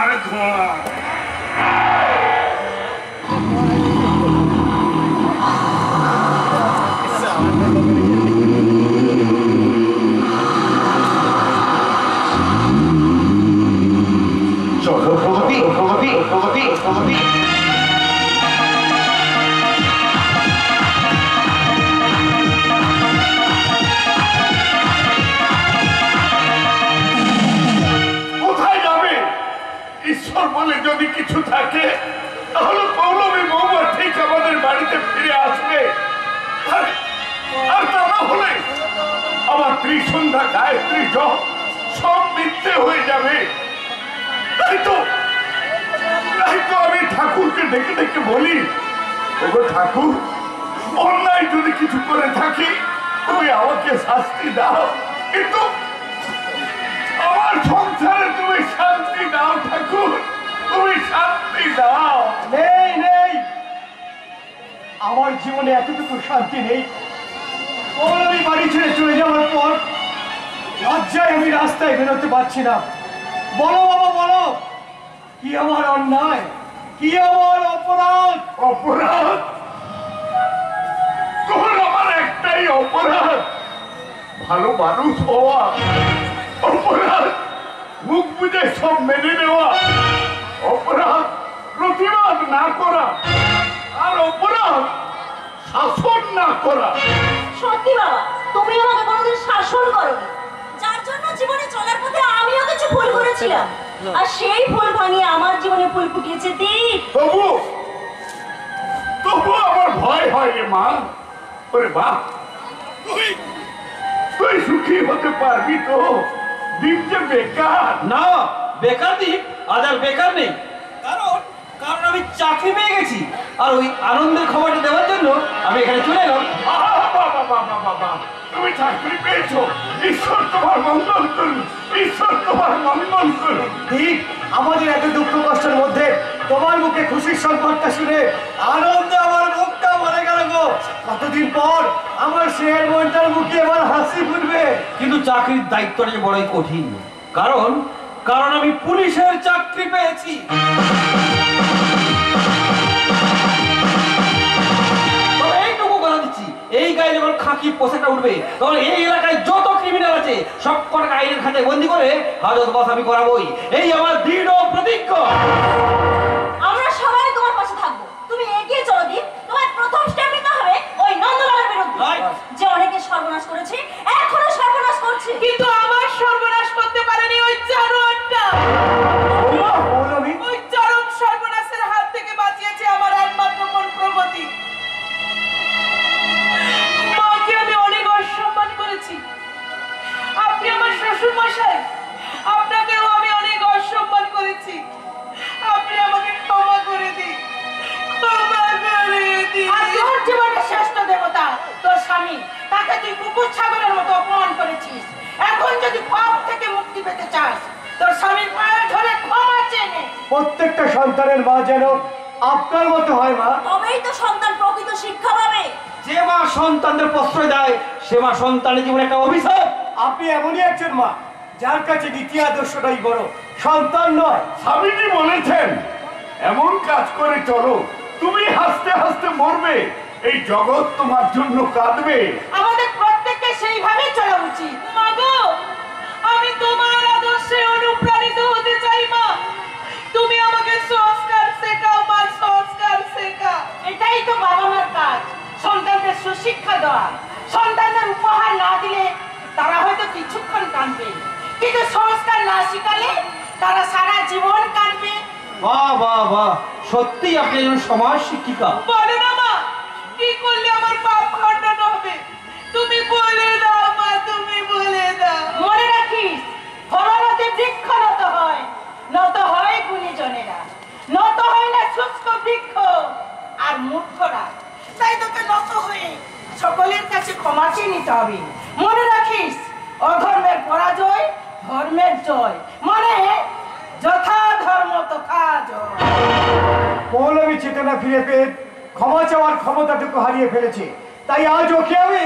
চলো প্রগতি, প্রগতি, প্রগতি, প্রগতি। কোথায় যাবে? ঈশ্বর বলে যদি কিছু থাকে তাহলে পৌলমী বৌমা ঠিক আমাদের বাড়িতে ফিরে আসবে, আর তা না হলে আমার ত্রিসন্ধ্যা গায়ত্রী জপ সব মিথ্যে হয়ে যাবে। তাই তো আমি ঠাকুরকে ডেকে ডেকে বলি, ওগো ঠাকুর, অন্যায় যদি কিছু করে থাকি তুমি আমাকে শাস্তি দাও, কিন্তু আমার সংসারে তুমি শান্তি দাও ঠাকুর, তুমি শান্তি দাও। নেই নেই, আমার জীবনে এতটুকু শান্তি নেই। আমি বাড়ি ছেড়ে চলে যাওয়ার পর লজ্জায় আমি রাস্তায় বেরোতে পারছি না। বলো বাবা, বলো, কি আমার অন্যায়, কি আমার অপরাধ? অপরাধ? তোর আমার একটাই অপরাধ, ভালো মানুষ হওয়া। অপরাধ মুখ বুঝে সব মেনে নেওয়া। অপরাধ প্রতিবাদ না করা। আর অপরাধ শাসন না করা। সত্যি বাবা, তুমি আমাকে কোনোদিন শাসন করোনি, যার জন্য জীবনে চলার পথে আমিও কিছু ভুল করেছিলাম, আর সেই ভুল ভাঙিয়ে আমার জীবনে ফুল ফুটিয়েছে দীপ। তবু আমার ভয় হয় রে মা। ওরে বাপ, তুই সুখী হতে পারবি তো? দীপ যে বেকার। না, বেকার দীপ আজ আর বেকার নেই, কারণ আমি চাকরি পেয়ে গেছি। আর ওই আনন্দের খবরটা দেওয়ার জন্য আমি এখানে চলে এলাম। তুমি চাকরি পেয়েছো, ঈশ্বর তোমার মঙ্গল করুন, ঈশ্বর তোমার মঙ্গল করুন। ঠিক আমাদের এত দুঃখ কষ্টের মধ্যে তোমার মুখে খুশির সংবাদটা শুনে আনন্দে আমার মুখটা ভরে গেল গো। কতদিন পর আমার শেয়ার মনটার মুখে এবার হাসি ফুটবে। কিন্তু চাকরির দায়িত্বটা যে বড়ই কঠিন, কারণ আমি পুলিশের চাকরি পেয়েছি। এইটুকু কথা দিচ্ছি, এই গায়ে যখন খাকি পোশাকটা উঠবে তখন এই এলাকায় যত ক্রিমিনাল আছে সব কটাকে আইনের খাতায় বন্দি করে হাজত বাস আমি করাবোই, এই আমার দৃঢ় প্রতিজ্ঞা। আমরা সবাই তোমার পাশে থাকবো, তুমি এগিয়ে চলো দীপ। তোমার প্রথম স্টেপ নিতে হবে ওই নন্দলালের বিরুদ্ধে, যে অনেকে সর্বনাশ করেছে, এখনো সর্বনাশ করছে। কিন্তু আমার সর্বনাশ করতে পারেনি ওই জানোয়ারটা। ওই চরম সর্বনাশের হাত থেকে বাঁচিয়েছে আমার একমাত্র বোন প্রগতি। মাকে আমি অনেক অসম্মান করেছি। আপনি আমার শ্বশুর মশাই, আপনাকেও আমি অনেক অসম্মান করেছি। কুকুর ছাগলের মতো অপমান করেছিস। এখন যদি পাপ থেকে মুক্তি পেতে চাস, তোর স্বামীর পায়ে ধরে ক্ষমা চেয়ে নে। প্রত্যেকটা সন্তানের মা যেন আপনার মতো হয় মা। তবেই তো সন্তান প্রকৃত শিক্ষা পাবে। যে মা সন্তানদের প্রশ্রয় দেয় সে মা সন্তানের জীবনে একটা অভিশাপ। আপনি এমনই একজন মা যার কাছে নীতি আদর্শটাই বড়, সন্তান নয়। স্বামীজি বলেছেন এমন কাজ করে চলো তুমি হাসতে হাসতে মরবে, এই জগৎ তোমার জন্য কাঁদবে। আমাদের প্রত্যেককে সেইভাবে চলা উচিত। মা গো, আমি তোমার আদর্শে অনুপ্রাণিত হতে চাই মা। তুমি আমাকে সংস্কার শেখাও মা, সংস্কার শেখাও। এটাই তো বাবা মার কাজ, সন্তানদের সুশিক্ষা দেওয়া। সন্তানদের উপহার না দিলে তারা হয়তো কিছুক্ষণ কাঁদবে, কিন্তু সংস্কার না শিখালে তারা সারা জীবন কাঁদবে। বাহ বাহ বাহ, সত্যি আপনি একজন সমাজ শিক্ষিকা। বলো না মা, কি করলে আমার পাপ খণ্ডন হবে? তুমি বলে দাও মা, তুমি বলে দাও। মনে রাখিস, ফলনতে বৃক্ষ নত হয়, নত হয় গুণীজনেরা, নত হয় না শুষ্ক বৃক্ষ আর মূর্খরা। তাই তোকে নত হয়ে সকলের কাছে ক্ষমা চেয়ে নিতে হবে। মনে রাখিস, অধর্মের পরাজয় ধর্মের জয়, মানে যথা ধর্ম তথা জয়। মৌলবী চেতনা ফিরে পেয়ে ক্ষমা চাওয়ার ক্ষমতাটুকু হারিয়ে ফেলেছে, তাই আজ ওকে আমি